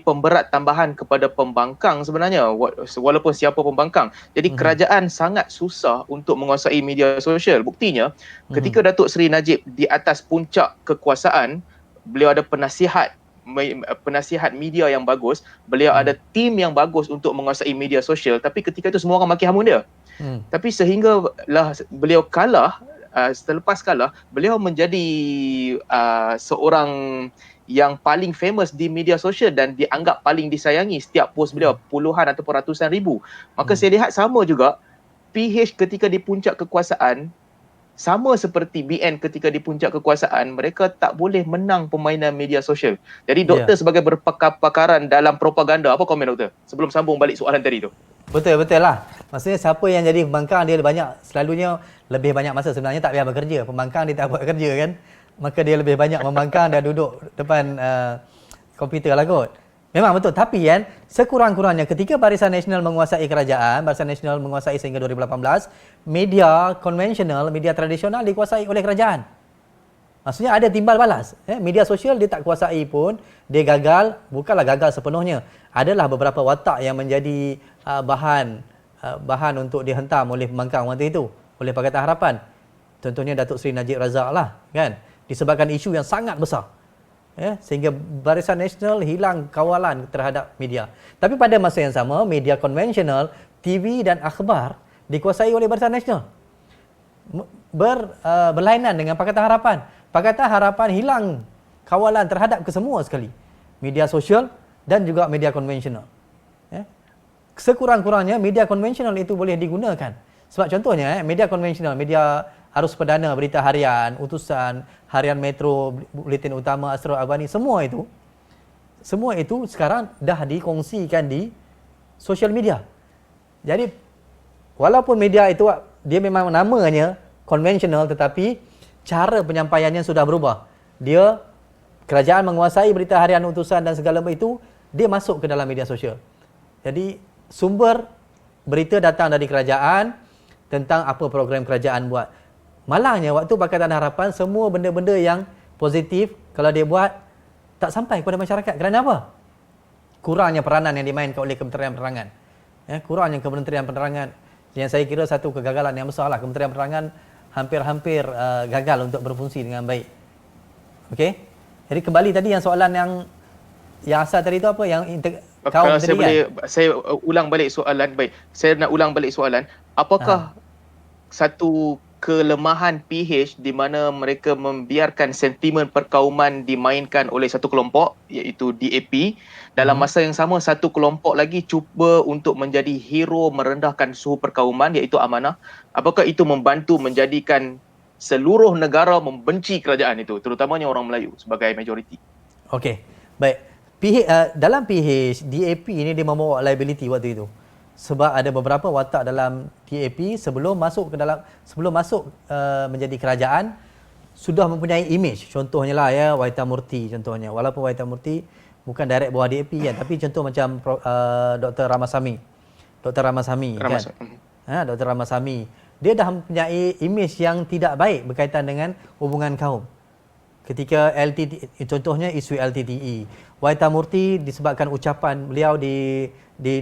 pemberat tambahan kepada pembangkang sebenarnya, walaupun siapa pembangkang. Jadi kerajaan sangat susah untuk menguasai media sosial. Buktinya, ketika Datuk Seri Najib di atas puncak kekuasaan, beliau ada penasihat media yang bagus, beliau ada tim yang bagus untuk menguasai media sosial, tapi ketika itu semua orang maki hamun dia. Tapi sehinggalah beliau kalah, selepas kalah, beliau menjadi seorang yang paling famous di media sosial dan dianggap paling disayangi. Setiap post beliau puluhan ataupun ratusan ribu. Maka saya lihat sama juga PH ketika di puncak kekuasaan, sama seperti BN ketika di puncak kekuasaan, mereka tak boleh menang permainan media sosial. Jadi doktor sebagai berpakar-pakaran dalam propaganda, apa komen doktor? Sebelum sambung balik soalan tadi tu. Betul lah. Maksudnya siapa yang jadi pembangkang dia selalunya lebih banyak masa, sebenarnya tak payah bekerja. Pembangkang dia tak buat kerja kan. Maka dia lebih banyak membangkang dan duduk depan komputer lah kot. Memang betul. Tapi kan, sekurang-kurangnya ketika Barisan Nasional menguasai kerajaan, Barisan Nasional menguasai sehingga 2018, media konvensional, media tradisional dikuasai oleh kerajaan. Maksudnya ada timbal balas. Media sosial dia tak kuasai pun, dia gagal, bukanlah gagal sepenuhnya. Adalah beberapa watak yang menjadi bahan untuk dihentam oleh pembangkang waktu itu, oleh Pakatan Harapan. Contohnya Datuk Seri Najib Razak lah, kan? Disebabkan isu yang sangat besar. Sehingga Barisan Nasional hilang kawalan terhadap media. Tapi pada masa yang sama, media konvensional, TV dan akhbar dikuasai oleh Barisan Nasional. Berlainan dengan Pakatan Harapan. Pakatan Harapan hilang kawalan terhadap kesemua sekali. Media sosial dan juga media konvensional. Sekurang-kurangnya media konvensional itu boleh digunakan. Sebab contohnya, media konvensional, media Arus Perdana, Berita Harian, Utusan, Harian Metro, Buletin Utama, Asrar Agbani, semua itu sekarang dah dikongsikan di social media. Jadi, walaupun media itu dia memang namanya konvensional, tetapi cara penyampaiannya sudah berubah. Kerajaan menguasai Berita Harian, Utusan dan segala itu, dia masuk ke dalam media sosial. Jadi, sumber berita datang dari kerajaan tentang apa program kerajaan buat. Malangnya waktu Pakatan Harapan, semua benda-benda yang positif kalau dia buat tak sampai kepada masyarakat. Kerana apa? Kurangnya peranan yang dimainkan oleh Kementerian Penerangan. Kurangnya Kementerian Penerangan, yang saya kira satu kegagalan yang besar lah. Kementerian Penerangan hampir-hampir gagal untuk berfungsi dengan baik. Okey? Jadi kembali tadi yang soalan yang asal tadi itu apa? Yang kaum tadi kan? Saya ulang balik soalan. Baik, saya nak ulang balik soalan. Apakah satu kelemahan PH di mana mereka membiarkan sentimen perkauman dimainkan oleh satu kelompok, iaitu DAP, dalam masa yang sama satu kelompok lagi cuba untuk menjadi hero merendahkan suhu perkauman, iaitu Amanah? Apakah itu membantu menjadikan seluruh negara membenci kerajaan itu, terutamanya orang Melayu sebagai majoriti? Okey, baik. Dalam PH, DAP ini dia membawa liability waktu itu. Sebab ada beberapa watak dalam DAP sebelum masuk menjadi kerajaan sudah mempunyai image. Contohnya lah Wahidah Murti contohnya. Walaupun Wahidah Murti bukan direct bawah DAP kan, tapi contoh macam Dr. Ramasamy. Dr. Ramasamy kan. Dr. Ramasamy. Dia dah mempunyai image yang tidak baik berkaitan dengan hubungan kaum. Ketika contohnya isu LTTE. Wahidah Murti disebabkan ucapan beliau di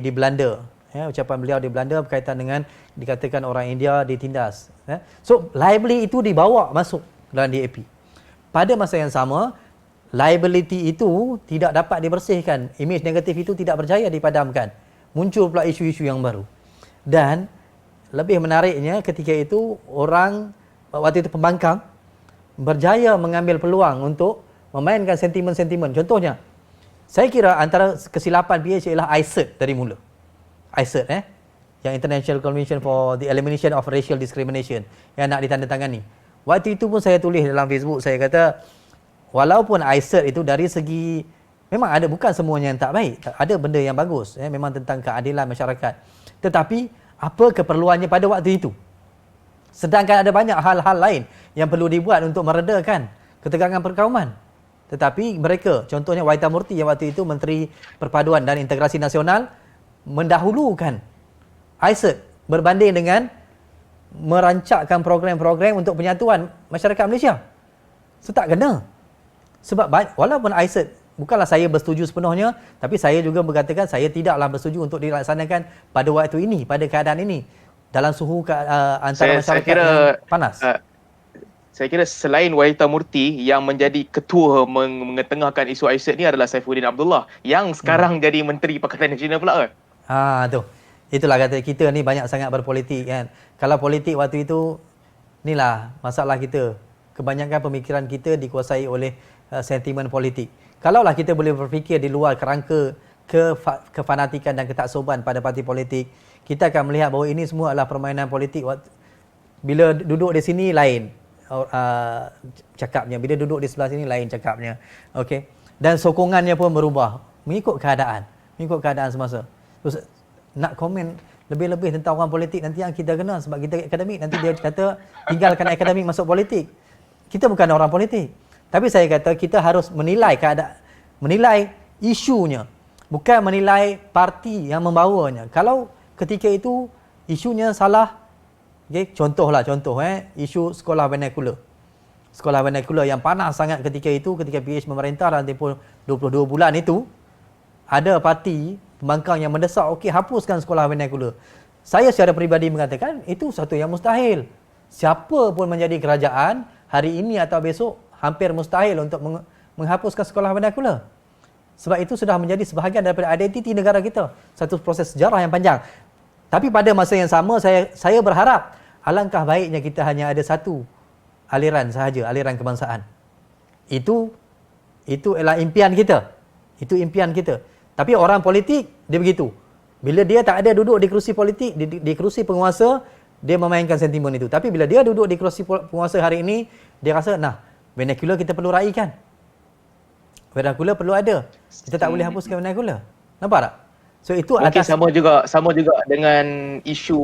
Belanda. Ucapan beliau di Belanda berkaitan dengan dikatakan orang India ditindas. So, liability itu dibawa masuk dalam DAP. Pada masa yang sama, liability itu tidak dapat dibersihkan. Image negatif itu tidak berjaya dipadamkan. Muncul pula isu-isu yang baru. Dan lebih menariknya ketika itu waktu itu pembangkang berjaya mengambil peluang untuk memainkan sentimen-sentimen. Contohnya, saya kira antara kesilapan PH ialah ICERT dari mula. ICERT yang International Convention for the Elimination of Racial Discrimination yang nak ditandatangani. Waktu itu pun saya tulis dalam Facebook, saya kata walaupun ICERT itu dari segi memang ada, bukan semuanya yang tak baik, ada benda yang bagus, memang tentang keadilan masyarakat. Tetapi apa keperluannya pada waktu itu? Sedangkan ada banyak hal-hal lain yang perlu dibuat untuk meredakan ketegangan perkauman. Tetapi mereka, contohnya Waita Murti yang waktu itu Menteri Perpaduan dan Integrasi Nasional, mendahulukan ISET berbanding dengan merancangkan program-program untuk penyatuan masyarakat Malaysia. So tak kena. Sebab walaupun ISET, bukanlah saya bersetuju sepenuhnya, tapi saya juga berkatakan saya tidaklah bersetuju untuk dilaksanakan pada waktu ini, pada keadaan ini, dalam suhu antara masyarakat yang panas. Saya kira selain Waita Murti, yang menjadi ketua mengetengahkan isu ISET ni adalah Saifuddin Abdullah, yang sekarang jadi Menteri Pakatan Nasional pula. Tu. Itulah kata kita ni banyak sangat berpolitik kan. Kalau politik waktu itu, inilah masalah kita. Kebanyakan pemikiran kita dikuasai oleh sentimen politik. Kalaulah kita boleh berfikir di luar kerangka kefanatikan dan ketaksuban pada parti politik, kita akan melihat bahawa ini semua adalah permainan politik. Bila duduk di sini lain cakapnya, bila duduk di sebelah sini lain cakapnya. Okey. Dan sokongannya pun berubah mengikut keadaan semasa. Terus nak komen lebih-lebih tentang orang politik nanti yang kita kena, sebab kita akademik, nanti dia kata tinggalkan akademik masuk politik. Kita bukan orang politik. Tapi saya kata kita harus menilai menilai isunya, bukan menilai parti yang membawanya. Kalau ketika itu isunya salah, contoh isu sekolah vernacular. Sekolah vernacular yang panas sangat ketika itu, ketika PH memerintah dalam tempoh 22 bulan itu, ada parti pembangkang yang mendesak, okey, hapuskan sekolah vernacular. Saya secara peribadi mengatakan itu satu yang mustahil. Siapa pun menjadi kerajaan hari ini atau besok, hampir mustahil untuk menghapuskan sekolah vernacular. Sebab itu sudah menjadi sebahagian daripada identiti negara kita. Satu proses sejarah yang panjang. Tapi pada masa yang sama, saya berharap alangkah baiknya kita hanya ada satu aliran sahaja, aliran kebangsaan. Itu adalah impian kita. Itu impian kita. Tapi orang politik, dia begitu. Bila dia tak ada duduk di kerusi politik, di kerusi penguasa, dia memainkan sentimen itu. Tapi bila dia duduk di kerusi penguasa hari ini, dia rasa, vernacular kita perlu raikan. Vernacular perlu ada. Kita tak boleh hapuskan vernacular. Nampak tak? So itu mungkin sama juga dengan isu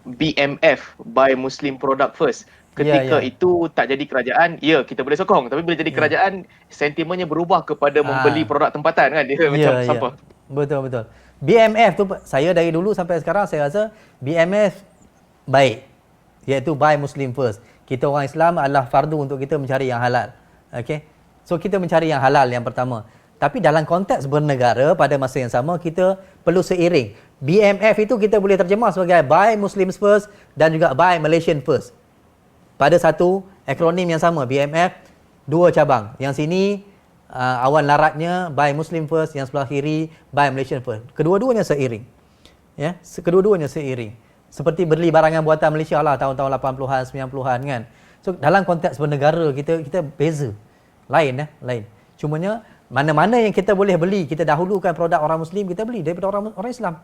BMF, Buy Muslim Product First. Ketika itu tak jadi kerajaan, kita boleh sokong. Tapi bila jadi kerajaan, sentimennya berubah kepada membeli produk tempatan kan. Dia macam siapa. Betul. BMF tu, saya dari dulu sampai sekarang saya rasa BMF baik. Iaitu Buy Muslim First. Kita orang Islam adalah fardu untuk kita mencari yang halal. Okay? So kita mencari yang halal yang pertama. Tapi dalam konteks bernegara pada masa yang sama, kita perlu seiring. BMF itu kita boleh terjemah sebagai Buy Muslims First dan juga Buy Malaysian First. Pada satu akronim yang sama, BMF, dua cabang. Yang sini awan laratnya Buy Muslim First, yang sebelah kiri Buy Malaysian First. Kedua-duanya seiring. Ya, kedua-duanya seiring. Seperti beli barangan buatan Malaysia lah tahun-tahun 80-an, 90-an kan. So dalam konteks bernegara kita beza. Lain. Cumanya mana-mana yang kita boleh beli, kita dahulukan produk orang Muslim, kita beli daripada orang Islam.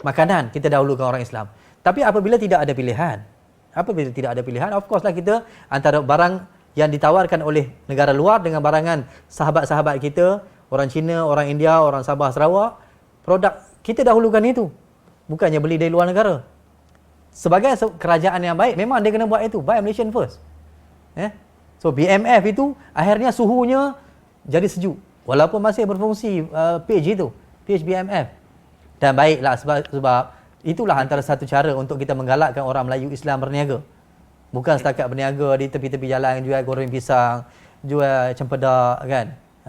Makanan, kita dahulukan orang Islam. Tapi apabila tidak ada pilihan, of course lah kita antara barang yang ditawarkan oleh negara luar dengan barangan sahabat-sahabat kita, orang Cina, orang India, orang Sabah, Sarawak, produk kita dahulukan itu. Bukannya beli dari luar negara. Sebagai kerajaan yang baik, memang dia kena buat itu. Buy Malaysian First. So BMF itu akhirnya suhunya jadi sejuk. Walaupun masih berfungsi page itu, page BMF. Dan baiklah sebab itulah antara satu cara untuk kita menggalakkan orang Melayu Islam berniaga. Bukan setakat berniaga di tepi-tepi jalan, jual goreng pisang, jual cempedak kan,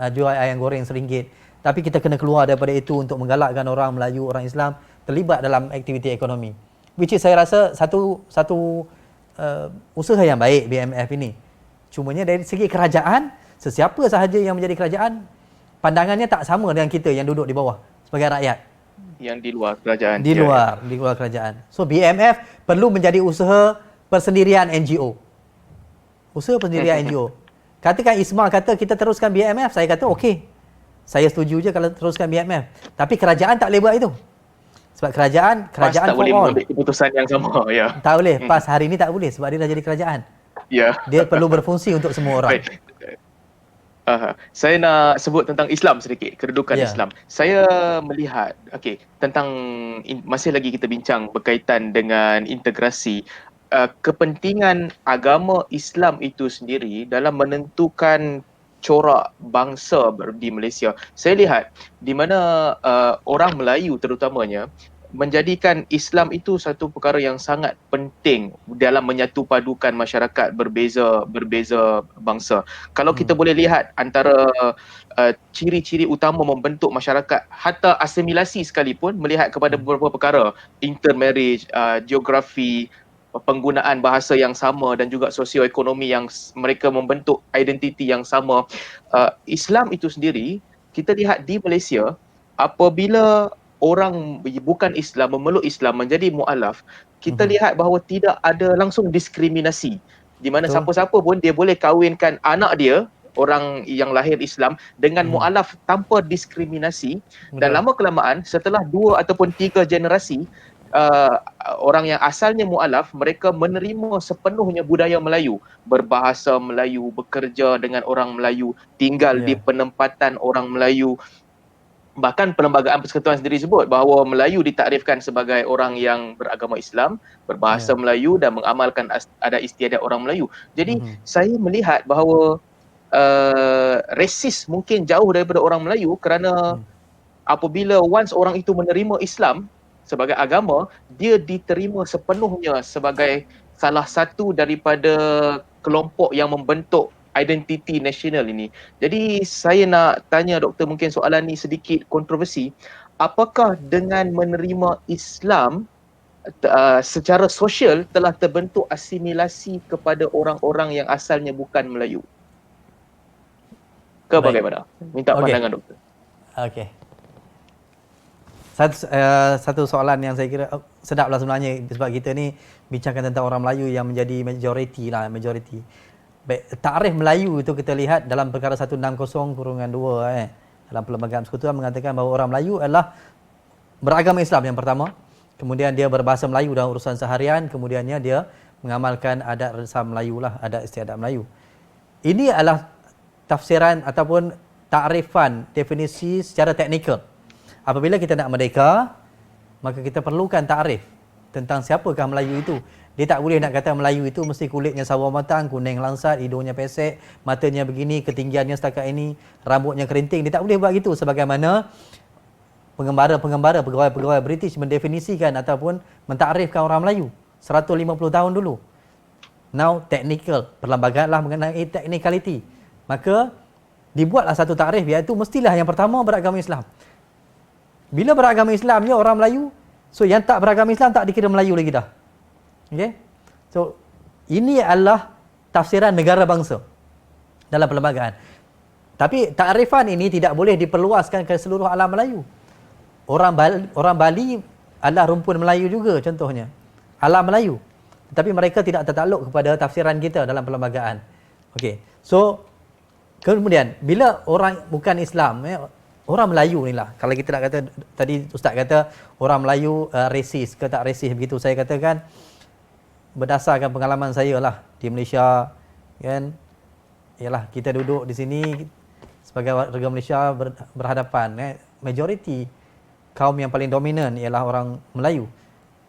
jual ayam goreng RM1. Tapi kita kena keluar daripada itu untuk menggalakkan orang Melayu, orang Islam terlibat dalam aktiviti ekonomi. Which is saya rasa satu usaha yang baik BMF ini. Cumanya dari segi kerajaan, sesiapa sahaja yang menjadi kerajaan, pandangannya tak sama dengan kita yang duduk di bawah sebagai rakyat. Yang di luar kerajaan. Di luar kerajaan. So BMF perlu menjadi usaha persendirian NGO. Usaha persendirian NGO. Katakan Ismail kata kita teruskan BMF, saya kata okey. Saya setuju je kalau teruskan BMF. Tapi kerajaan tak boleh buat itu. Sebab kerajaan PAS tak boleh mengambil keputusan yang sama. Ya. Tak boleh. PAS hari ini tak boleh sebab dia dah jadi kerajaan. Ya. Dia perlu berfungsi untuk semua orang. Baik. Saya nak sebut tentang Islam sedikit, kedudukan Islam. Saya melihat, tentang masih lagi kita bincang berkaitan dengan integrasi, kepentingan agama Islam itu sendiri dalam menentukan corak bangsa di Malaysia. Saya lihat di mana orang Melayu terutamanya menjadikan Islam itu satu perkara yang sangat penting dalam menyatu padukan masyarakat berbeza bangsa. Kalau kita boleh lihat antara ciri-ciri utama membentuk masyarakat, hatta asimilasi sekalipun, melihat kepada beberapa perkara, intermarriage, geografi, penggunaan bahasa yang sama dan juga sosioekonomi yang mereka membentuk identiti yang sama. Islam itu sendiri, kita lihat di Malaysia, apabila orang bukan Islam memeluk Islam menjadi mualaf, kita lihat bahawa tidak ada langsung diskriminasi, di mana Betul. siapa-siapa pun dia boleh kahwinkan anak dia, orang yang lahir Islam, dengan mualaf tanpa diskriminasi. Dan Betul. lama kelamaan, setelah 2 ataupun 3 generasi, orang yang asalnya mualaf, mereka menerima sepenuhnya budaya Melayu, berbahasa Melayu, bekerja dengan orang Melayu, tinggal di penempatan orang Melayu. Bahkan Perlembagaan Persekutuan sendiri sebut bahawa Melayu ditakrifkan sebagai orang yang beragama Islam, berbahasa Melayu dan mengamalkan adat istiadat orang Melayu. Jadi saya melihat bahawa resis mungkin jauh daripada orang Melayu, kerana apabila once orang itu menerima Islam sebagai agama, dia diterima sepenuhnya sebagai salah satu daripada kelompok yang membentuk identiti nasional ini. Jadi saya nak tanya doktor, mungkin soalan ni sedikit kontroversi. Apakah dengan menerima Islam secara sosial telah terbentuk asimilasi kepada orang-orang yang asalnya bukan Melayu? Ke bagaimana? Minta pandangan doktor. Okey. Satu soalan yang saya kira sedaplah sebenarnya, sebab kita ni bincangkan tentang orang Melayu yang menjadi majoriti. Baik, takrif Melayu itu kita lihat dalam perkara 160/2 dalam Perlembagaan Persekutuan mengatakan bahawa orang Melayu adalah beragama Islam yang pertama, kemudian dia berbahasa Melayu dalam urusan seharian, kemudiannya dia mengamalkan adat resam Melayu lah, adat istiadat Melayu. Ini adalah tafsiran ataupun takrifan definisi secara teknikal. Apabila kita nak merdeka, maka kita perlukan takrif tentang siapakah Melayu itu. Dia tak boleh nak kata Melayu itu mesti kulitnya sawo matang, kuning langsat, hidungnya pesek, matanya begini, ketinggiannya setakat ini, rambutnya kerinting. Dia tak boleh buat gitu, sebagaimana pengembara-pengembara, pegawai-pegawai British mendefinisikan ataupun mentakrifkan orang Melayu 150 tahun dulu. Now technical, perlembagaan lah mengenai technicality. Maka dibuatlah satu takrif, iaitu mestilah yang pertama beragama Islam. Bila beragama Islam je orang Melayu, so yang tak beragama Islam tak dikira Melayu lagi dah. Okey. So ini adalah tafsiran negara bangsa dalam perlembagaan. Tapi takrifan ini tidak boleh diperluaskan ke seluruh alam Melayu. Orang Bali adalah rumpun Melayu juga contohnya. Alam Melayu. Tetapi mereka tidak tertakluk kepada tafsiran kita dalam perlembagaan. Okey. So kemudian bila orang bukan Islam, orang Melayu ni lah, kalau kita nak kata, tadi Ustaz kata orang Melayu resis ke tak resis begitu, saya katakan berdasarkan pengalaman saya lah di Malaysia, kan, ialah kita duduk di sini sebagai warga Malaysia berhadapan, majoriti kaum yang paling dominan ialah orang Melayu.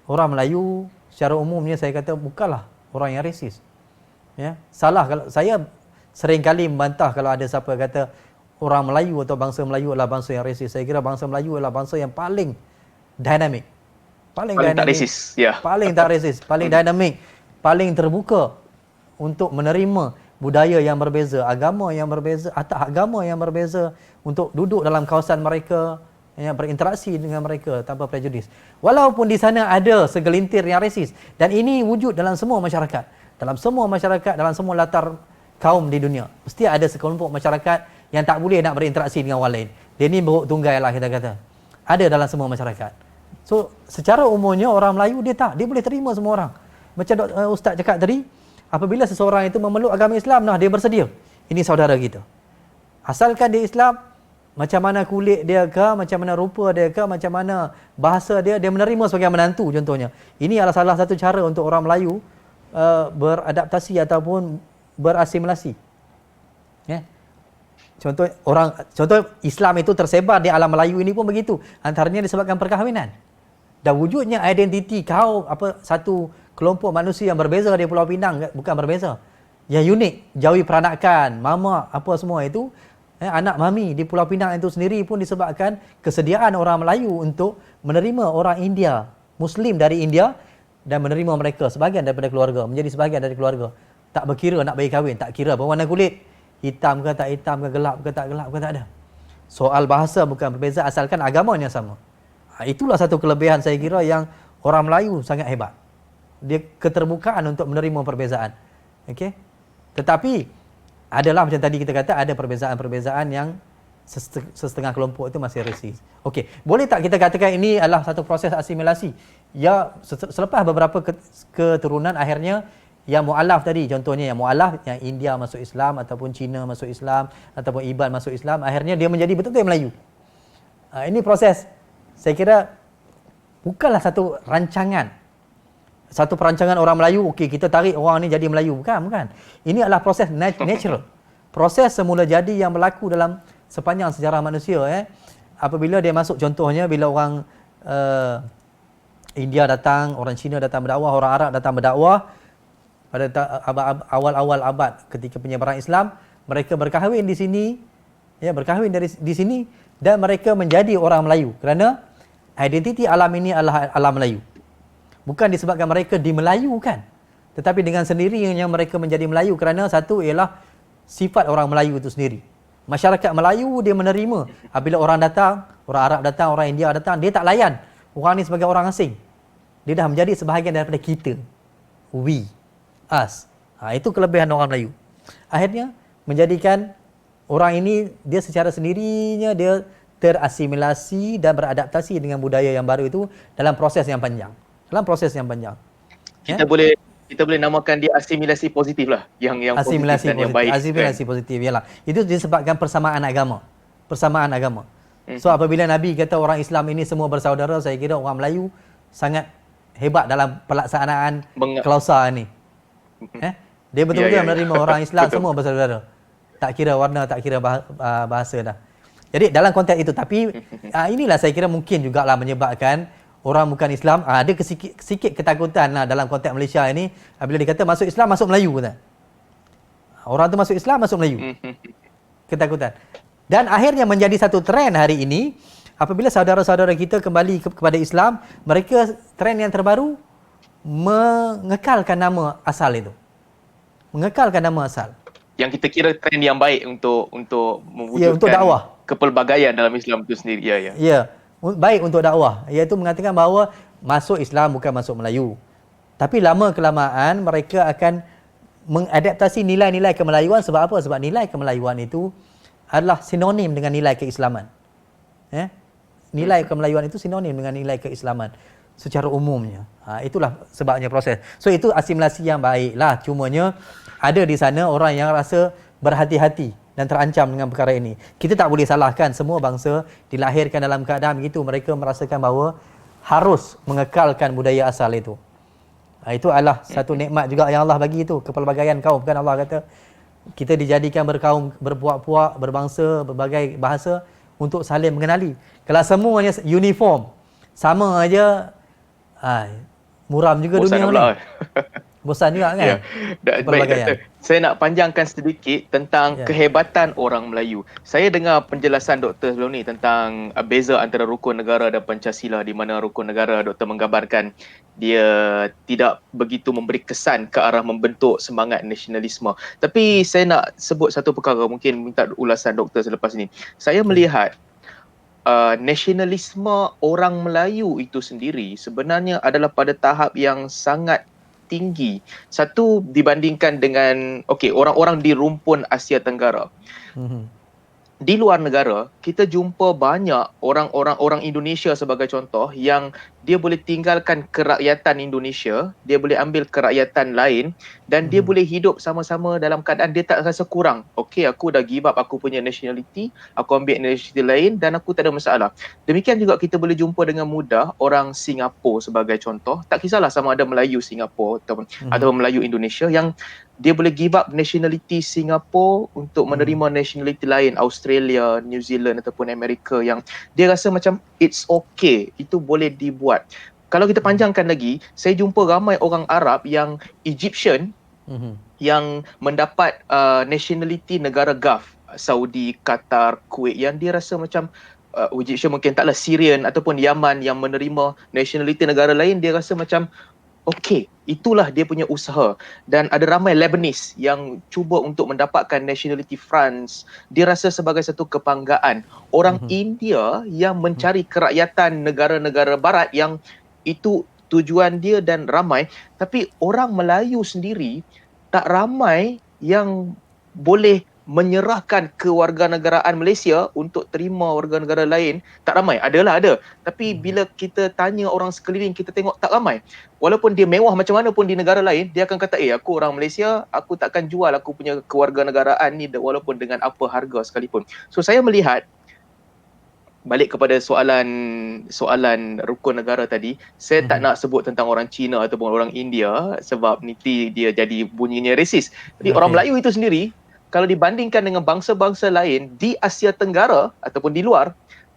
Orang Melayu secara umumnya saya kata bukanlah orang yang resis. Salah kalau saya sering kali membantah kalau ada siapa kata orang Melayu atau bangsa Melayu adalah bangsa yang resis. Saya kira bangsa Melayu adalah bangsa yang paling dinamik. Paling tak resis. Paling tak resis, paling dinamik, paling terbuka untuk menerima budaya yang berbeza, agama yang berbeza, atau agama yang berbeza, untuk duduk dalam kawasan mereka, berinteraksi dengan mereka tanpa prejudis. Walaupun di sana ada segelintir yang resis, dan ini wujud dalam semua masyarakat. Dalam semua masyarakat, dalam semua latar kaum di dunia, mesti ada sekelompok masyarakat yang tak boleh nak berinteraksi dengan orang lain. Dia ni beruk tunggai lah kita kata. Ada dalam semua masyarakat. So, secara umumnya orang Melayu dia boleh terima semua orang. Macam Ustaz cakap tadi, apabila seseorang itu memeluk agama Islam, dia bersedia. Ini saudara kita. Asalkan dia Islam, macam mana kulit dia ke, macam mana rupa dia ke, macam mana bahasa dia menerima sebagai menantu contohnya. Ini adalah salah satu cara untuk orang Melayu beradaptasi ataupun berasimilasi. Contoh Islam itu tersebar di alam Melayu ini pun begitu. Antaranya disebabkan perkahwinan. Dan wujudnya identiti kaum satu kelompok manusia yang berbeza di Pulau Pinang, bukan berbeza. yang unik, jauhi peranakan, mama, apa semua itu, anak mami di Pulau Pinang itu sendiri pun disebabkan kesediaan orang Melayu untuk menerima orang India, Muslim dari India dan menerima mereka sebahagian daripada keluarga, menjadi sebahagian dari keluarga. Tak berkira nak bagi kahwin, tak kira berwarna kulit, hitam ke tak hitam ke, gelap ke tak ada. Soal bahasa bukan berbeza asalkan agamanya sama. Itulah satu kelebihan saya kira yang orang Melayu sangat hebat. Dia keterbukaan untuk menerima perbezaan. Okey. Tetapi adalah macam tadi kita kata ada perbezaan-perbezaan yang setengah kelompok itu masih resist. Okey, boleh tak kita katakan ini adalah satu proses asimilasi? Ya, selepas beberapa keturunan akhirnya yang mualaf tadi, contohnya yang mualaf yang India masuk Islam ataupun Cina masuk Islam ataupun Iban masuk Islam, akhirnya dia menjadi betul-betul Melayu. Ini proses. Saya kira bukanlah satu rancangan. Satu perancangan orang Melayu, okey kita tarik orang ni jadi Melayu. Bukan. Ini adalah proses natural. Proses semula jadi yang berlaku dalam sepanjang sejarah manusia. Apabila dia masuk, contohnya bila orang India datang, orang Cina datang berdakwah, orang Arab datang berdakwah, pada awal-awal abad ketika penyebaran Islam, mereka berkahwin di sini, berkahwin di sini dan mereka menjadi orang Melayu kerana identiti alam ini adalah alam Melayu. Bukan disebabkan mereka dimelayukan, tetapi dengan sendirinya mereka menjadi Melayu kerana satu ialah sifat orang Melayu itu sendiri. Masyarakat Melayu dia menerima apabila orang datang, orang Arab datang, orang India datang, dia tak layan orang ni sebagai orang asing. Dia dah menjadi sebahagian daripada kita. We, us. Itu kelebihan orang Melayu. Akhirnya menjadikan orang ini dia secara sendirinya dia terasimilasi dan beradaptasi dengan budaya yang baru itu dalam proses yang panjang. Kita boleh namakan dia asimilasi positif lah, yang asimilasi positif dan yang baik. Asimilasi positif ialah itu disebabkan persamaan agama. So apabila Nabi kata orang Islam ini semua bersaudara, saya kira orang Melayu sangat hebat dalam pelaksanaan klausa ini. Dia betul-betul menerima orang Islam semua bersaudara. Tak kira warna, tak kira bahasa dah. Jadi dalam konteks itu, tapi inilah saya kira mungkin jugalah menyebabkan orang bukan Islam ada sikit ketakutan lah dalam konteks Malaysia ini bila dikata masuk Islam masuk Melayu kata. Orang tu masuk Islam masuk Melayu. Ketakutan. Dan akhirnya menjadi satu trend hari ini apabila saudara-saudara kita kembali kepada Islam, mereka trend yang terbaru mengekalkan nama asal itu. Mengekalkan nama asal. Yang kita kira trend yang baik untuk mewujudkan untuk dakwah, kepelbagaian dalam Islam itu sendiri. Ya. Baik untuk dakwah, iaitu mengatakan bahawa masuk Islam bukan masuk Melayu. Tapi lama kelamaan mereka akan mengadaptasi nilai-nilai kemelayuan. Sebab apa? Sebab nilai kemelayuan itu adalah sinonim dengan nilai keislaman. Nilai kemelayuan itu sinonim dengan nilai keislaman secara umumnya. Itulah sebabnya proses. So itu asimilasi yang baiklah. Cumanya ada di sana orang yang rasa berhati-hati dan terancam dengan perkara ini. Kita tak boleh salahkan, semua bangsa dilahirkan dalam keadaan begitu, mereka merasakan bahawa harus mengekalkan budaya asal itu. Itu adalah satu nikmat juga yang Allah bagi itu, kepelbagaian kaum. Kan Allah kata kita dijadikan berkaum, berpuak-puak, berbangsa, berbagai bahasa untuk saling mengenali. Kalau semuanya uniform, sama aja, muram juga bosan dunia ni. Bosan juga kan? Baik, saya nak panjangkan sedikit tentang kehebatan orang Melayu. Saya dengar penjelasan doktor sebelum ni tentang beza antara rukun negara dan Pancasila, di mana rukun negara doktor menggambarkan dia tidak begitu memberi kesan ke arah membentuk semangat nasionalisme. Tapi saya nak sebut satu perkara, mungkin minta ulasan doktor selepas ini. Saya melihat nasionalisme orang Melayu itu sendiri sebenarnya adalah pada tahap yang sangat tinggi. Satu, dibandingkan dengan orang-orang di rumpun Asia Tenggara. Di luar negara, kita jumpa banyak orang Indonesia sebagai contoh yang dia boleh tinggalkan kerakyatan Indonesia, dia boleh ambil kerakyatan lain dan dia boleh hidup sama-sama dalam keadaan dia tak rasa kurang. Okey, aku dah give up aku punya nationality, aku ambil nationality lain dan aku tak ada masalah. Demikian juga kita boleh jumpa dengan mudah orang Singapura sebagai contoh, tak kisahlah sama ada Melayu Singapura atau Melayu Indonesia, yang dia boleh give up nationality Singapura untuk menerima nationality lain, Australia, New Zealand ataupun Amerika, yang dia rasa macam it's okay, itu boleh dibuat. Kalau kita panjangkan lagi, saya jumpa ramai orang Arab yang Egyptian yang mendapat nationality negara Gulf, Saudi, Qatar, Kuwait, yang dia rasa macam Egyptian mungkin taklah, Syrian ataupun Yaman yang menerima nationality negara lain, dia rasa macam okey, itulah dia punya usaha. Dan ada ramai Lebanese yang cuba untuk mendapatkan nationality France. Dia rasa sebagai satu kebanggaan. Orang India yang mencari kerakyatan negara-negara barat yang itu tujuan dia dan ramai. Tapi orang Melayu sendiri tak ramai yang boleh menyerahkan kewarganegaraan Malaysia untuk terima warga negara lain. Tak ramai, adalah ada. Tapi bila kita tanya orang sekeliling, kita tengok tak ramai. Walaupun dia mewah macam mana pun di negara lain, dia akan kata, aku orang Malaysia, aku takkan jual aku punya kewarganegaraan ni walaupun dengan apa harga sekalipun. So saya melihat, balik kepada soalan rukun negara tadi, saya tak nak sebut tentang orang Cina ataupun orang India sebab nanti dia jadi bunyinya resis. Jadi orang Melayu itu sendiri, kalau dibandingkan dengan bangsa-bangsa lain di Asia Tenggara ataupun di luar,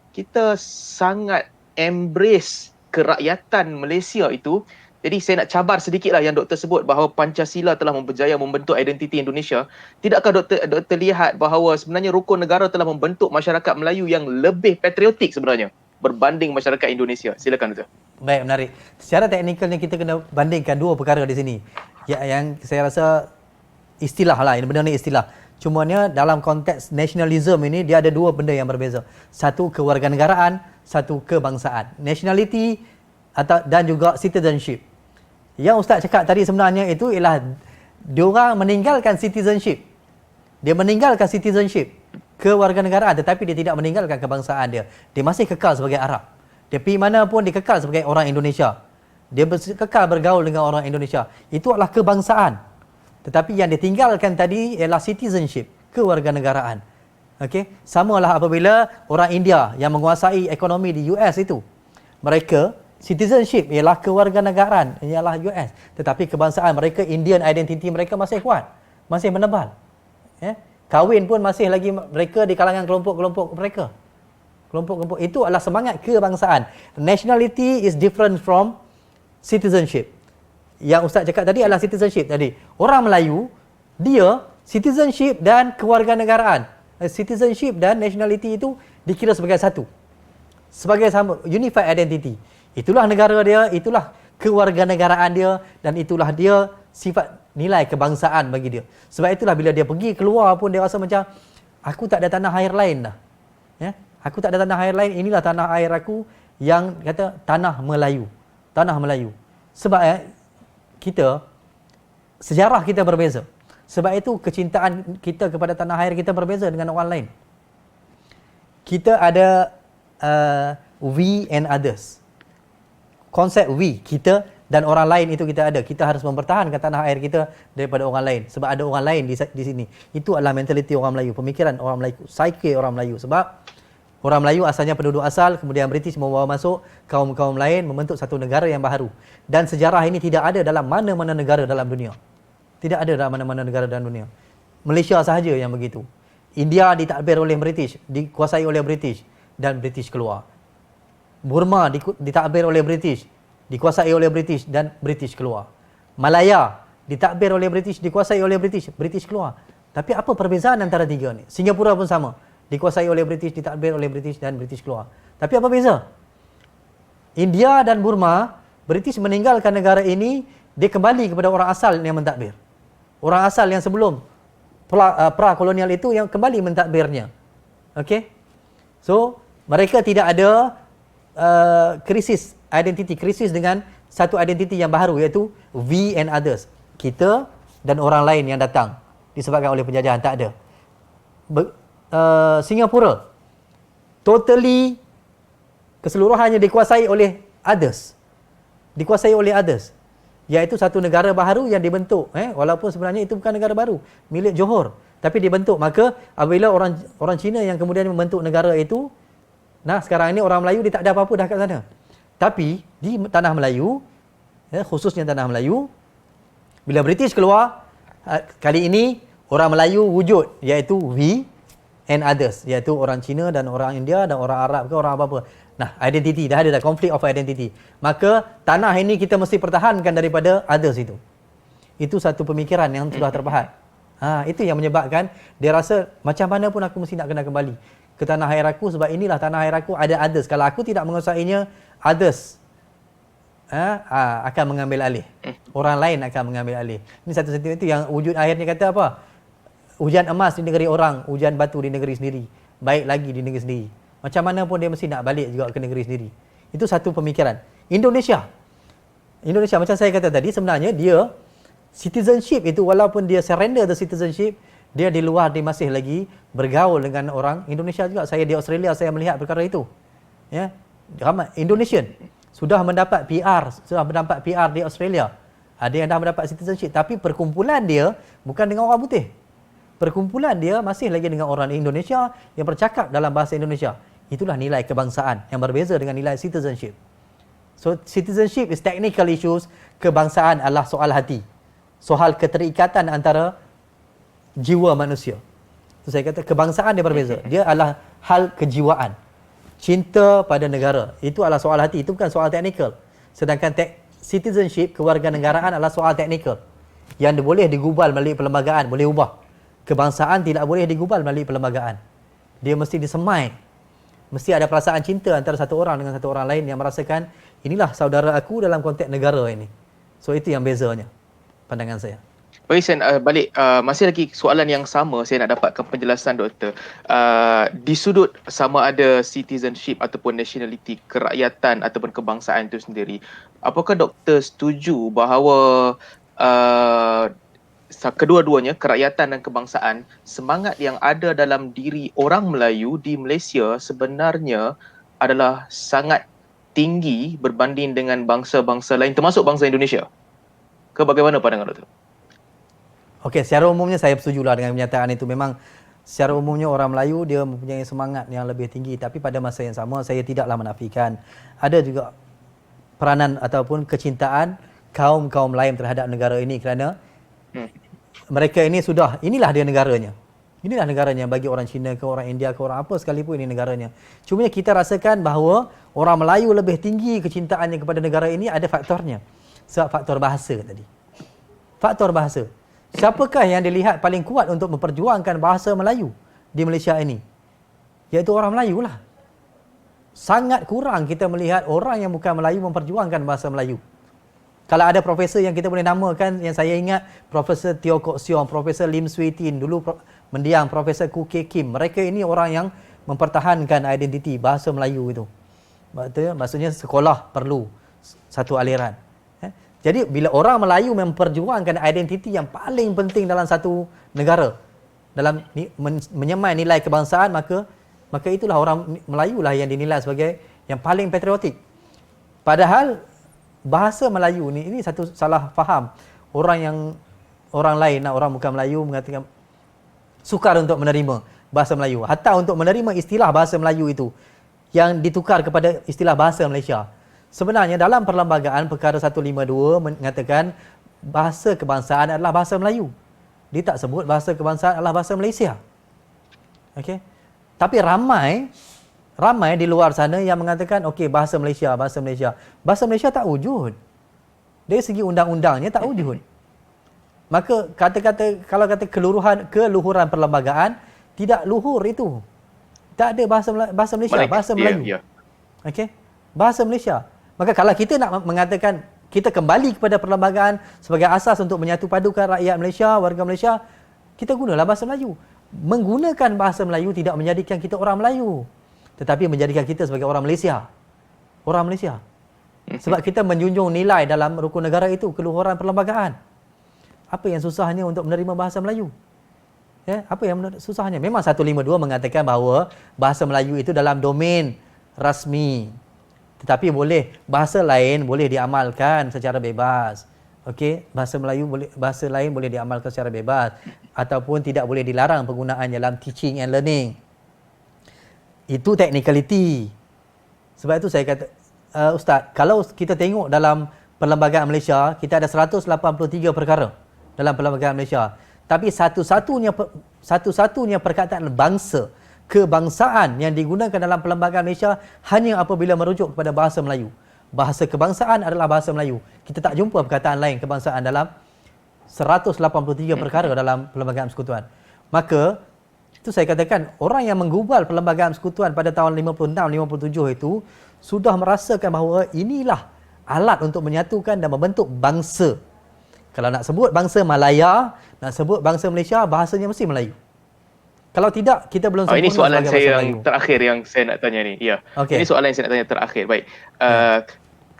kita sangat embrace kerakyatan Malaysia itu. Jadi saya nak cabar sedikitlah yang doktor sebut bahawa Pancasila telah berjaya membentuk identiti Indonesia. Tidakkah doktor lihat bahawa sebenarnya rukun negara telah membentuk masyarakat Melayu yang lebih patriotik sebenarnya berbanding masyarakat Indonesia? Silakan doktor. Baik, menarik. Secara teknikalnya kita kena bandingkan dua perkara di sini. Yang saya rasa istilah lah, ini benda ni istilah. Cumanya dalam konteks nationalism ini dia ada dua benda yang berbeza. Satu kewarganegaraan, satu kebangsaan. Nationality dan juga citizenship. Yang Ustaz cakap tadi sebenarnya itu ialah diorang meninggalkan citizenship. Dia meninggalkan citizenship, kewarganegaraan, tetapi dia tidak meninggalkan kebangsaan dia. Dia masih kekal sebagai Arab. Dia pergi mana pun dia kekal sebagai orang Indonesia. Dia kekal bergaul dengan orang Indonesia. Itu adalah kebangsaan. Tetapi yang ditinggalkan tadi ialah citizenship, kewarganegaraan. Okey, samalah apabila orang India yang menguasai ekonomi di US itu. Mereka citizenship ialah kewarganegaraan, ialah US. Tetapi kebangsaan mereka, Indian identity mereka masih kuat, masih menebal. Kahwin pun masih lagi mereka di kalangan kelompok-kelompok mereka. Kelompok-kelompok itu adalah semangat kebangsaan. Nationality is different from citizenship. Yang Ustaz cakap tadi adalah citizenship tadi. Orang Melayu, dia citizenship dan kewarganegaraan. Citizenship dan nationality itu dikira sebagai satu. Sebagai sama, unified identity. Itulah negara dia, itulah kewarganegaraan dia, dan itulah dia sifat nilai kebangsaan bagi dia. Sebab itulah bila dia pergi keluar pun dia rasa macam, aku tak ada tanah air lain dah. Aku tak ada tanah air lain, inilah tanah air aku, yang kata tanah Melayu. Tanah Melayu. Sebab kita, sejarah kita berbeza. Sebab itu kecintaan kita kepada tanah air kita berbeza dengan orang lain. Kita ada we and others. Konsep we, kita dan orang lain itu kita ada. Kita harus mempertahankan tanah air kita daripada orang lain. Sebab ada orang lain di sini. Itu adalah mentaliti orang Melayu, pemikiran orang Melayu, psyche orang Melayu. Sebab orang Melayu asalnya penduduk asal, kemudian British membawa masuk kaum-kaum lain, membentuk satu negara yang baharu. Dan sejarah ini tidak ada dalam mana-mana negara dalam dunia. Tidak ada dalam mana-mana negara dalam dunia. Malaysia sahaja yang begitu. India ditadbir oleh British, dikuasai oleh British, dan British keluar. Burma ditadbir oleh British, dikuasai oleh British, dan British keluar. Malaya ditadbir oleh British, dikuasai oleh British, British keluar. Tapi apa perbezaan antara tiga ni? Singapura pun sama. Dikuasai oleh British, ditadbir oleh British, dan British keluar. Tapi apa beza? India dan Burma, British meninggalkan negara ini, dia kembali kepada orang asal yang mentadbir. Orang asal yang sebelum pra-kolonial itu yang kembali mentadbirnya. Okey? So, mereka tidak ada krisis identiti, krisis dengan satu identiti yang baru, iaitu we and others. Kita dan orang lain yang datang disebabkan oleh penjajahan, tak ada. Singapura totally keseluruhannya dikuasai oleh others. Dikuasai oleh others. Iaitu satu negara baru yang dibentuk, walaupun sebenarnya itu bukan negara baru, milik Johor, tapi dibentuk. Maka apabila orang Cina yang kemudian membentuk negara itu, sekarang ini orang Melayu dia tak ada apa-apa dah kat sana. Tapi di tanah Melayu, khususnya tanah Melayu, bila British keluar, kali ini orang Melayu wujud, iaitu we and others, iaitu orang Cina dan orang India dan orang Arab ke orang apa-apa. Identity dah ada, dah conflict of identity. Maka tanah ini kita mesti pertahankan daripada others itu. Itu satu pemikiran yang sudah terpahat. Itu yang menyebabkan dia rasa macam mana pun aku mesti nak kena kembali ke tanah air aku, sebab inilah tanah air aku, ada others. Kalau aku tidak menguasainya, others akan mengambil alih. Orang lain akan mengambil alih. Ini satu sentimen itu yang wujud akhirnya kata apa? Hujan emas di negeri orang, hujan batu di negeri sendiri. Baik lagi di negeri sendiri. Macam mana pun dia mesti nak balik juga ke negeri sendiri. Itu satu pemikiran. Indonesia macam saya kata tadi, sebenarnya dia citizenship itu, walaupun dia surrender the citizenship, dia di luar, dia masih lagi bergaul dengan orang Indonesia juga. Saya di Australia, saya melihat perkara itu. Ya, ramai Indonesian sudah mendapat PR di Australia. Ada yang dah mendapat citizenship, tapi perkumpulan dia bukan dengan orang putih. Perkumpulan dia masih lagi dengan orang Indonesia yang bercakap dalam bahasa Indonesia. Itulah nilai kebangsaan yang berbeza dengan nilai citizenship. So citizenship is technical issues, kebangsaan adalah soal hati. Soal keterikatan antara jiwa manusia. So, saya kata kebangsaan dia berbeza. Dia adalah hal kejiwaan. Cinta pada negara. Itu adalah soal hati. Itu bukan soal teknikal. Sedangkan citizenship, kewarganegaraan adalah soal teknikal. Yang boleh digubal melalui perlembagaan, boleh ubah. Kebangsaan tidak boleh digubal melalui perlembagaan. Dia mesti disemai. Mesti ada perasaan cinta antara satu orang dengan satu orang lain yang merasakan inilah saudara aku dalam konteks negara ini. So itu yang bezanya. Pandangan saya. Baik, saya balik masih lagi soalan yang sama, saya nak dapatkan penjelasan doktor. Di sudut sama ada citizenship ataupun nationality, kerakyatan ataupun kebangsaan itu sendiri, apakah doktor setuju bahawa kedua-duanya, kerakyatan dan kebangsaan, semangat yang ada dalam diri orang Melayu di Malaysia sebenarnya adalah sangat tinggi berbanding dengan bangsa-bangsa lain, termasuk bangsa Indonesia? Bagaimana pandangan doktor? Okey, secara umumnya saya bersetujulah dengan pernyataan itu. Memang secara umumnya orang Melayu dia mempunyai semangat yang lebih tinggi, tapi pada masa yang sama saya tidaklah menafikan ada juga peranan ataupun kecintaan kaum-kaum lain terhadap negara ini, kerana mereka ini inilah dia negaranya. Inilah negaranya bagi orang Cina ke orang India ke orang apa sekalipun, ini negaranya. Cuma kita rasakan bahawa orang Melayu lebih tinggi kecintaannya kepada negara ini, ada faktornya. Sebab faktor bahasa tadi. Faktor bahasa. Siapakah yang dilihat paling kuat untuk memperjuangkan bahasa Melayu di Malaysia ini? Iaitu orang Melayu lah. Sangat kurang kita melihat orang yang bukan Melayu memperjuangkan bahasa Melayu. Kalau ada profesor yang kita boleh namakan, yang saya ingat, Profesor Teo Kok Siong, Profesor Lim Swee Tin, dulu mendiang Profesor Khoo Kay Kim. Mereka ini orang yang mempertahankan identiti bahasa Melayu itu. Maksudnya sekolah perlu satu aliran. Jadi bila orang Melayu memperjuangkan identiti yang paling penting dalam satu negara, dalam menyemai nilai kebangsaan, maka itulah orang Melayu lah yang dinilai sebagai yang paling patriotik. Padahal bahasa Melayu ini satu salah faham. Orang lain, orang bukan Melayu mengatakan sukar untuk menerima bahasa Melayu. Hatta untuk menerima istilah bahasa Melayu itu yang ditukar kepada istilah bahasa Malaysia. Sebenarnya dalam perlembagaan perkara 152 mengatakan bahasa kebangsaan adalah bahasa Melayu. Dia tak sebut bahasa kebangsaan adalah bahasa Malaysia. Okey. Tapi ramai di luar sana yang mengatakan okey, bahasa Malaysia. Bahasa Malaysia tak wujud. Dari segi undang-undangnya tak wujud. Maka kalau kata keluhuran perlembagaan, tidak luhur itu. Tak ada bahasa Malaysia, bahasa Melayu. Yeah. Okey. Bahasa Malaysia. Maka kalau kita nak mengatakan kita kembali kepada perlembagaan sebagai asas untuk menyatu padukan rakyat Malaysia, warga Malaysia, kita gunalah bahasa Melayu. Menggunakan bahasa Melayu tidak menjadikan kita orang Melayu, tetapi menjadikan kita sebagai orang Malaysia. Orang Malaysia. Sebab kita menjunjung nilai dalam rukun negara itu, keluhuran perlembagaan. Apa yang susahnya untuk menerima bahasa Melayu? Ya, apa yang susahnya? Memang 152 mengatakan bahawa bahasa Melayu itu dalam domain rasmi. Tetapi bahasa lain boleh diamalkan secara bebas. Okey, bahasa lain boleh diamalkan secara bebas ataupun tidak boleh dilarang penggunaan dalam teaching and learning. Itu technicality. Sebab itu saya kata, Ustaz, kalau kita tengok dalam perlembagaan Malaysia, kita ada 183 perkara dalam perlembagaan Malaysia. Tapi satu-satunya perkataan bangsa, kebangsaan yang digunakan dalam perlembagaan Malaysia hanya apabila merujuk kepada bahasa Melayu. Bahasa kebangsaan adalah bahasa Melayu. Kita tak jumpa perkataan lain kebangsaan dalam 183 perkara dalam Perlembagaan Persekutuan. Maka itu saya katakan orang yang menggubal Perlembagaan Persekutuan pada tahun 56-57 itu sudah merasakan bahawa inilah alat untuk menyatukan dan membentuk bangsa. Kalau nak sebut bangsa Malaya, nak sebut bangsa Malaysia, bahasanya mesti Melayu. Kalau tidak, kita belum sempurna. Ini soalan sebagai saya bangsa yang Melayu. terakhir yang saya nak tanya ni. Ya. Okey. Ini soalan yang saya nak tanya terakhir. Baik.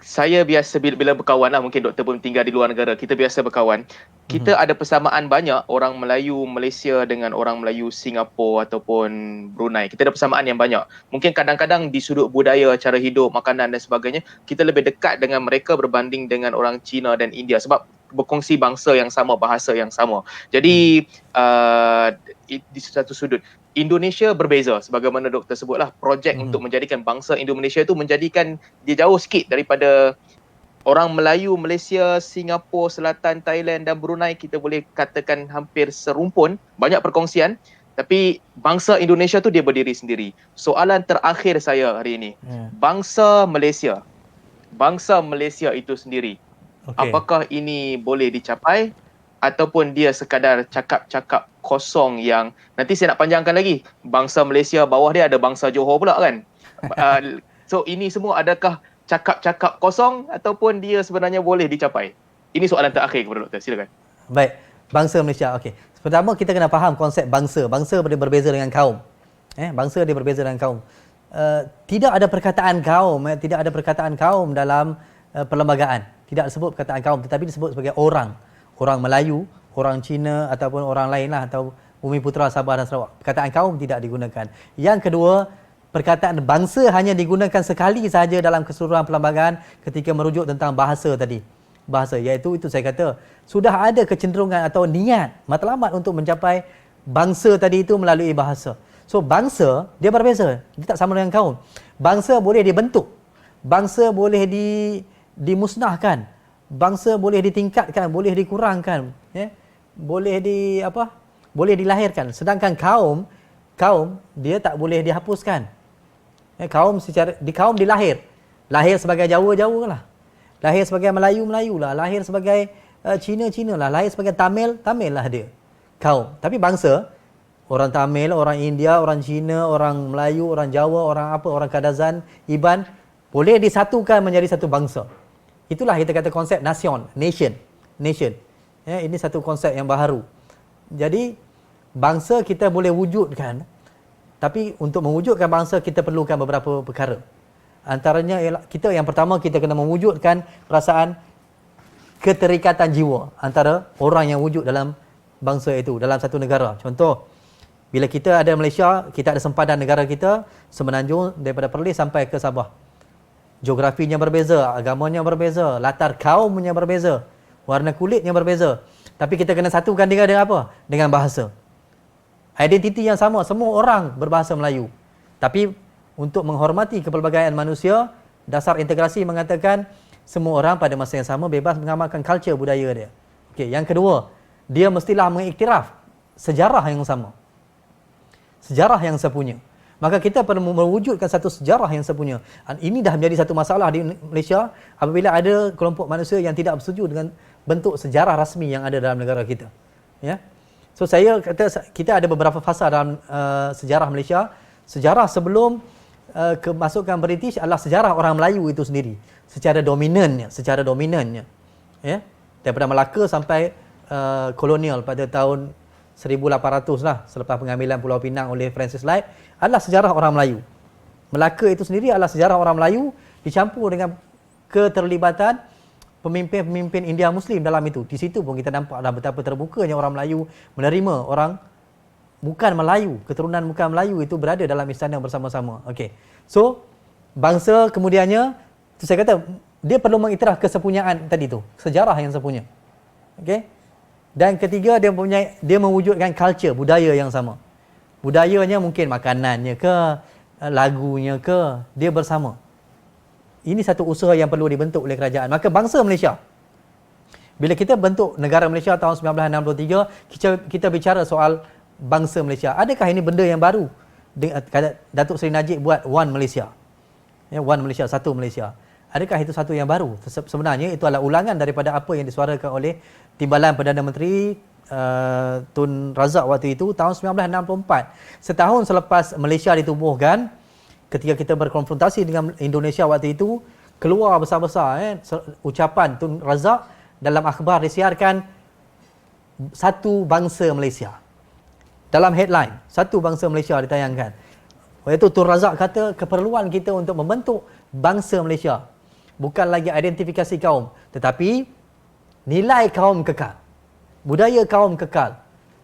Saya biasa bila berkawan lah, mungkin doktor pun tinggal di luar negara, kita biasa berkawan. Kita ada persamaan banyak orang Melayu Malaysia dengan orang Melayu Singapura ataupun Brunei. Kita ada persamaan yang banyak. Mungkin kadang-kadang di sudut budaya, cara hidup, makanan dan sebagainya, kita lebih dekat dengan mereka berbanding dengan orang Cina dan India sebab berkongsi bangsa yang sama, bahasa yang sama. Jadi di satu sudut Indonesia berbeza sebagaimana doktor sebutlah, projek untuk menjadikan bangsa Indonesia itu menjadikan dia jauh sikit daripada orang Melayu Malaysia, Singapura, Selatan, Thailand dan Brunei. Kita boleh katakan hampir serumpun, banyak perkongsian, tapi bangsa Indonesia tu dia berdiri sendiri. Soalan terakhir saya hari ini, bangsa Malaysia itu sendiri, apakah ini boleh dicapai ataupun dia sekadar cakap-cakap kosong yang nanti saya nak panjangkan lagi. Bangsa Malaysia bawah dia ada bangsa Johor pula kan. So ini semua adakah cakap-cakap kosong ataupun dia sebenarnya boleh dicapai? Ini soalan terakhir kepada doktor, silakan. Baik, bangsa Malaysia. Okey. Pertama kita kena faham konsep bangsa. Bangsa berbeza dengan kaum. Bangsa dia berbeza dengan kaum. Tidak ada perkataan kaum, tidak ada perkataan kaum dalam perlembagaan. Tidak disebut perkataan kaum tetapi disebut sebagai orang. Orang Melayu, orang Cina ataupun orang lain lah, atau Bumiputera, Sabah dan Sarawak. Perkataan kaum tidak digunakan. Yang kedua, perkataan bangsa hanya digunakan sekali sahaja dalam keseluruhan perlembagaan ketika merujuk tentang bahasa tadi. Bahasa, iaitu itu saya kata sudah ada kecenderungan atau niat matlamat untuk mencapai bangsa tadi itu melalui bahasa. So bangsa dia berbeza, dia tak sama dengan kaum. Bangsa boleh dibentuk, bangsa boleh dimusnahkan, bangsa boleh ditingkatkan, boleh dikurangkan, boleh boleh dilahirkan. Sedangkan kaum dia tak boleh dihapuskan. Kaum dilahir. Lahir sebagai Jawa lah. Lahir sebagai Melayu lah, lahir sebagai Cina lah, lahir sebagai Tamil lah dia. Kaum. Tapi bangsa, orang Tamil, orang India, orang Cina, orang Melayu, orang Jawa, orang Kadazan, Iban, boleh disatukan menjadi satu bangsa. Itulah kita kata konsep nation. Ini satu konsep yang baharu. Jadi bangsa kita boleh wujudkan, tapi untuk mewujudkan bangsa kita perlukan beberapa perkara. Antaranya ialah yang pertama kita kena mewujudkan perasaan keterikatan jiwa antara orang yang wujud dalam bangsa itu, dalam satu negara. Contoh, bila kita ada Malaysia, kita ada sempadan negara kita semenanjung daripada Perlis sampai ke Sabah. Geografinya berbeza, agamanya berbeza, latar kaumnya berbeza, warna kulitnya berbeza. Tapi kita kena satukan dengan apa? Dengan bahasa. Identiti yang sama, semua orang berbahasa Melayu. Tapi untuk menghormati kepelbagaian manusia, dasar integrasi mengatakan semua orang pada masa yang sama bebas mengamalkan culture budaya dia. Okey, yang kedua, dia mestilah mengiktiraf sejarah yang sama. Sejarah yang sepunya. Maka kita perlu mewujudkan satu sejarah yang sepunya. Ini dah menjadi satu masalah di Malaysia apabila ada kelompok manusia yang tidak bersetuju dengan bentuk sejarah rasmi yang ada dalam negara kita. Ya. So saya kata kita ada beberapa fasa dalam sejarah Malaysia. Sejarah sebelum kemasukan British adalah sejarah orang Melayu itu sendiri secara dominannya. Ya. Daripada Melaka sampai kolonial pada tahun 1800 lah, selepas pengambilan Pulau Pinang oleh Francis Light, adalah sejarah orang Melayu. Melaka itu sendiri adalah sejarah orang Melayu dicampur dengan keterlibatan pemimpin-pemimpin India Muslim dalam itu. Di situ pun kita nampak betapa terbukanya orang Melayu menerima orang bukan Melayu, keturunan bukan Melayu itu berada dalam istana bersama-sama. Okey. So, bangsa kemudiannya, itu saya kata, dia perlu mengiktiraf kesepunyaan tadi tu, sejarah yang sepunya. Okey. Dan ketiga, dia mewujudkan culture, budaya yang sama. Budayanya mungkin makanannya ke, lagunya ke, dia bersama. Ini satu usaha yang perlu dibentuk oleh kerajaan. Maka bangsa Malaysia, bila kita bentuk negara Malaysia tahun 1963, kita bicara soal bangsa Malaysia. Adakah ini benda yang baru? Datuk Seri Najib buat One Malaysia. One Malaysia, satu Malaysia. Adakah itu satu yang baru? Sebenarnya itu adalah ulangan daripada apa yang disuarakan oleh Timbalan Perdana Menteri Tun Razak waktu itu tahun 1964. Setahun selepas Malaysia ditubuhkan, ketika kita berkonfrontasi dengan Indonesia waktu itu, keluar besar-besar ucapan Tun Razak dalam akhbar disiarkan, satu bangsa Malaysia. Dalam headline, satu bangsa Malaysia ditayangkan. Iaitu Tun Razak kata keperluan kita untuk membentuk bangsa Malaysia bukan lagi identifikasi kaum, tetapi nilai kaum kekal, budaya kaum kekal.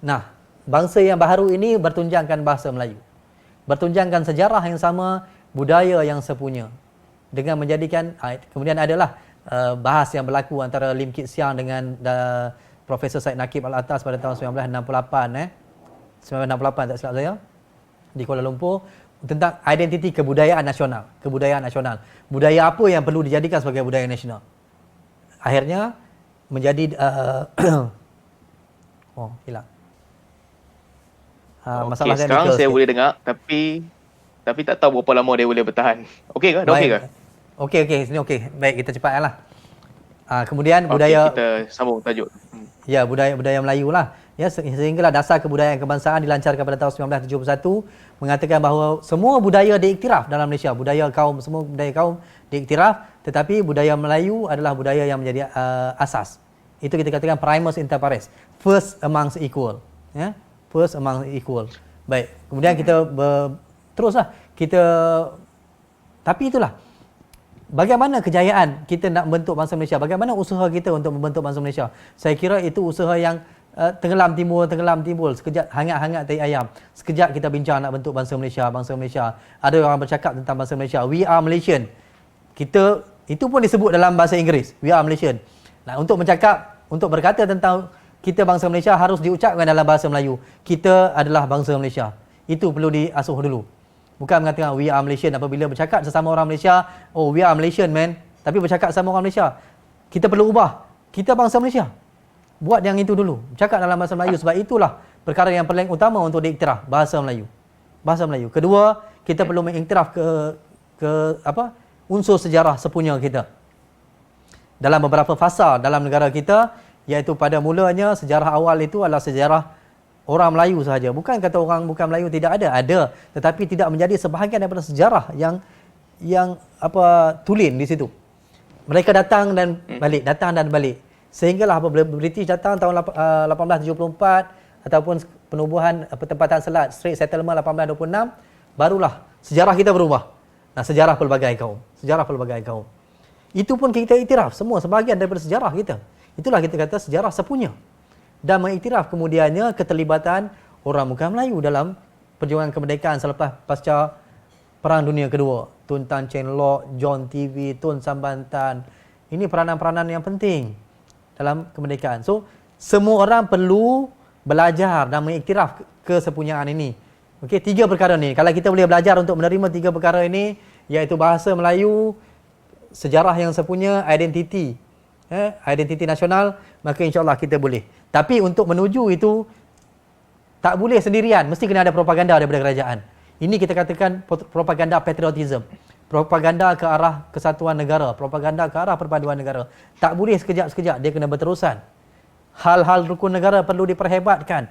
Nah, bangsa yang baharu ini bertunjangkan bahasa Melayu, bertunjangkan sejarah yang sama, budaya yang sepunya, dengan menjadikan kemudian adalah bahas yang berlaku antara Lim Kit Siang dengan Profesor Said Nakib Al-Atas pada tahun 1968 1968 tak silap saya, di Kuala Lumpur, tentang identiti kebudayaan nasional. Kebudayaan nasional. Budaya apa yang perlu dijadikan sebagai budaya nasional? Akhirnya menjadi oh, hilang. Masalah okay, sekarang saya boleh dengar, tapi tak tahu berapa lama dia boleh bertahan. Okey ke? Dah okey ke? Okey, sini okey. Baik, kita cepatlah. Kemudian budaya, kita sambung tajuk. Ya, budaya Melayu lah. Ya, sehinggalah dasar kebudayaan kebangsaan dilancarkan pada tahun 1971, mengatakan bahawa semua budaya diiktiraf dalam Malaysia. Semua budaya kaum diiktiraf, tetapi budaya Melayu adalah budaya yang menjadi asas. Itu kita katakan primus inter pares, first amongst equal. Ya, first amongst equal. Baik, kemudian kita teruslah kita, tapi itulah bagaimana kejayaan kita nak membentuk bangsa Malaysia, bagaimana usaha kita untuk membentuk bangsa Malaysia. Saya kira itu usaha yang tenggelam timbul, sekejap hangat-hangat tai ayam. Sekejap kita bincang nak bentuk bangsa Malaysia. Ada orang bercakap tentang bangsa Malaysia, we are Malaysian. Kita, itu pun disebut dalam bahasa Inggeris, we are Malaysian. Nah, untuk berkata tentang kita bangsa Malaysia harus diucapkan dalam bahasa Melayu. Kita adalah bangsa Malaysia. Itu perlu diasuh dulu. Bukan mengatakan we are Malaysian apabila bercakap sesama orang Malaysia, oh we are Malaysian man. Tapi bercakap sama orang Malaysia, kita perlu ubah. Kita bangsa Malaysia. Buat yang itu dulu. Cakap dalam bahasa Melayu, sebab itulah perkara yang paling utama untuk diiktiraf, bahasa Melayu. Bahasa Melayu. Kedua, kita perlu mengiktiraf unsur sejarah sepunya kita. Dalam beberapa fasa dalam negara kita, iaitu pada mulanya sejarah awal itu adalah sejarah orang Melayu sahaja. Bukan kata orang bukan Melayu tidak ada, tetapi tidak menjadi sebahagian daripada sejarah yang tulen di situ. Mereka datang dan balik. Sehinggalah apabila British datang tahun 1874 ataupun penubuhan pertempatan selat Strait Settlement 1826, barulah sejarah kita berubah. Nah, sejarah pelbagai kaum. Itu pun kita iktiraf semua sebahagian daripada sejarah kita. Itulah kita kata sejarah sepunya. Dan mengiktiraf kemudiannya keterlibatan orang bukan Melayu dalam perjuangan kemerdekaan selepas pasca Perang Dunia Kedua. Tun Tan Chen Lock, John TV, Tun Sambantan. Ini peranan-peranan yang penting dalam kemerdekaan. So, semua orang perlu belajar dan mengiktiraf kesepunyaan ini. Okey, 3 perkara ni. Kalau kita boleh belajar untuk menerima 3 perkara ini, iaitu bahasa Melayu, sejarah yang sepunya, identiti nasional, maka insya-Allah kita boleh. Tapi untuk menuju itu tak boleh sendirian, mesti kena ada propaganda daripada kerajaan. Ini kita katakan propaganda patriotism. Propaganda ke arah kesatuan negara, propaganda ke arah perpaduan negara. Tak boleh sekejap-sekejap, dia kena berterusan. Hal-hal rukun negara perlu diperhebatkan.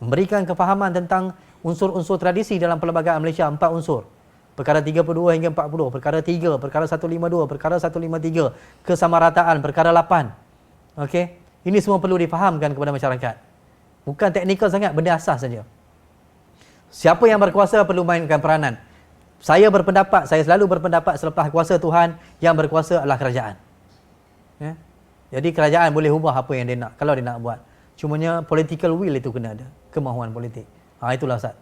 Memberikan kefahaman tentang unsur-unsur tradisi dalam Perlembagaan Malaysia, 4 unsur. Perkara 32 hingga 40, perkara 3, perkara 152, perkara 153, kesamarataan, perkara 8. Okey, ini semua perlu difahamkan kepada masyarakat. Bukan teknikal sangat, benda asas saja. Siapa yang berkuasa perlu mainkan peranan. Saya selalu berpendapat selepas kuasa Tuhan, yang berkuasa adalah kerajaan. Ya? Jadi kerajaan boleh ubah apa yang dia nak, kalau dia nak buat. Cumanya political will itu kena ada, kemahuan politik. Itulah Ustaz.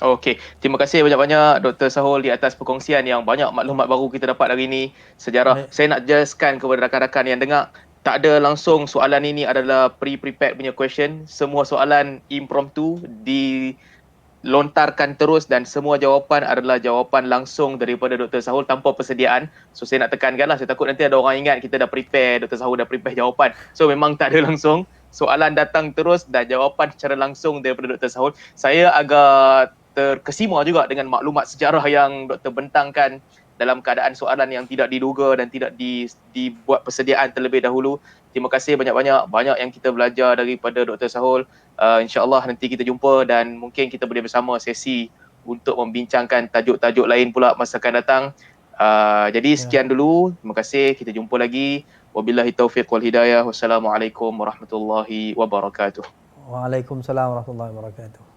Okey, terima kasih banyak-banyak Dr. Sahul di atas perkongsian yang banyak maklumat baru kita dapat hari ini. Sejarah. Baik. Saya nak jelaskan kepada rakan-rakan yang dengar, tak ada langsung soalan ini adalah pre-prepared punya question. Semua soalan impromptu dilontarkan terus dan semua jawapan adalah jawapan langsung daripada Dr. Sahul tanpa persediaan. So saya nak tekankanlah, saya takut nanti ada orang ingat kita dah prepare, Dr. Sahul dah prepare jawapan. So memang tak ada langsung. Soalan datang terus dan jawapan secara langsung daripada Dr. Sahul. Saya agak terkesima juga dengan maklumat sejarah yang Dr. bentangkan dalam keadaan soalan yang tidak diduga dan tidak dibuat persediaan terlebih dahulu. Terima kasih banyak-banyak. Banyak yang kita belajar daripada Dr. Sahul. InsyaAllah nanti kita jumpa dan mungkin kita boleh bersama sesi untuk membincangkan tajuk-tajuk lain pula masa akan datang. Jadi sekian dulu. Terima kasih. Kita jumpa lagi. Wabillahi taufiq wal hidayah. Wassalamualaikum warahmatullahi wabarakatuh. Waalaikumsalam warahmatullahi wabarakatuh.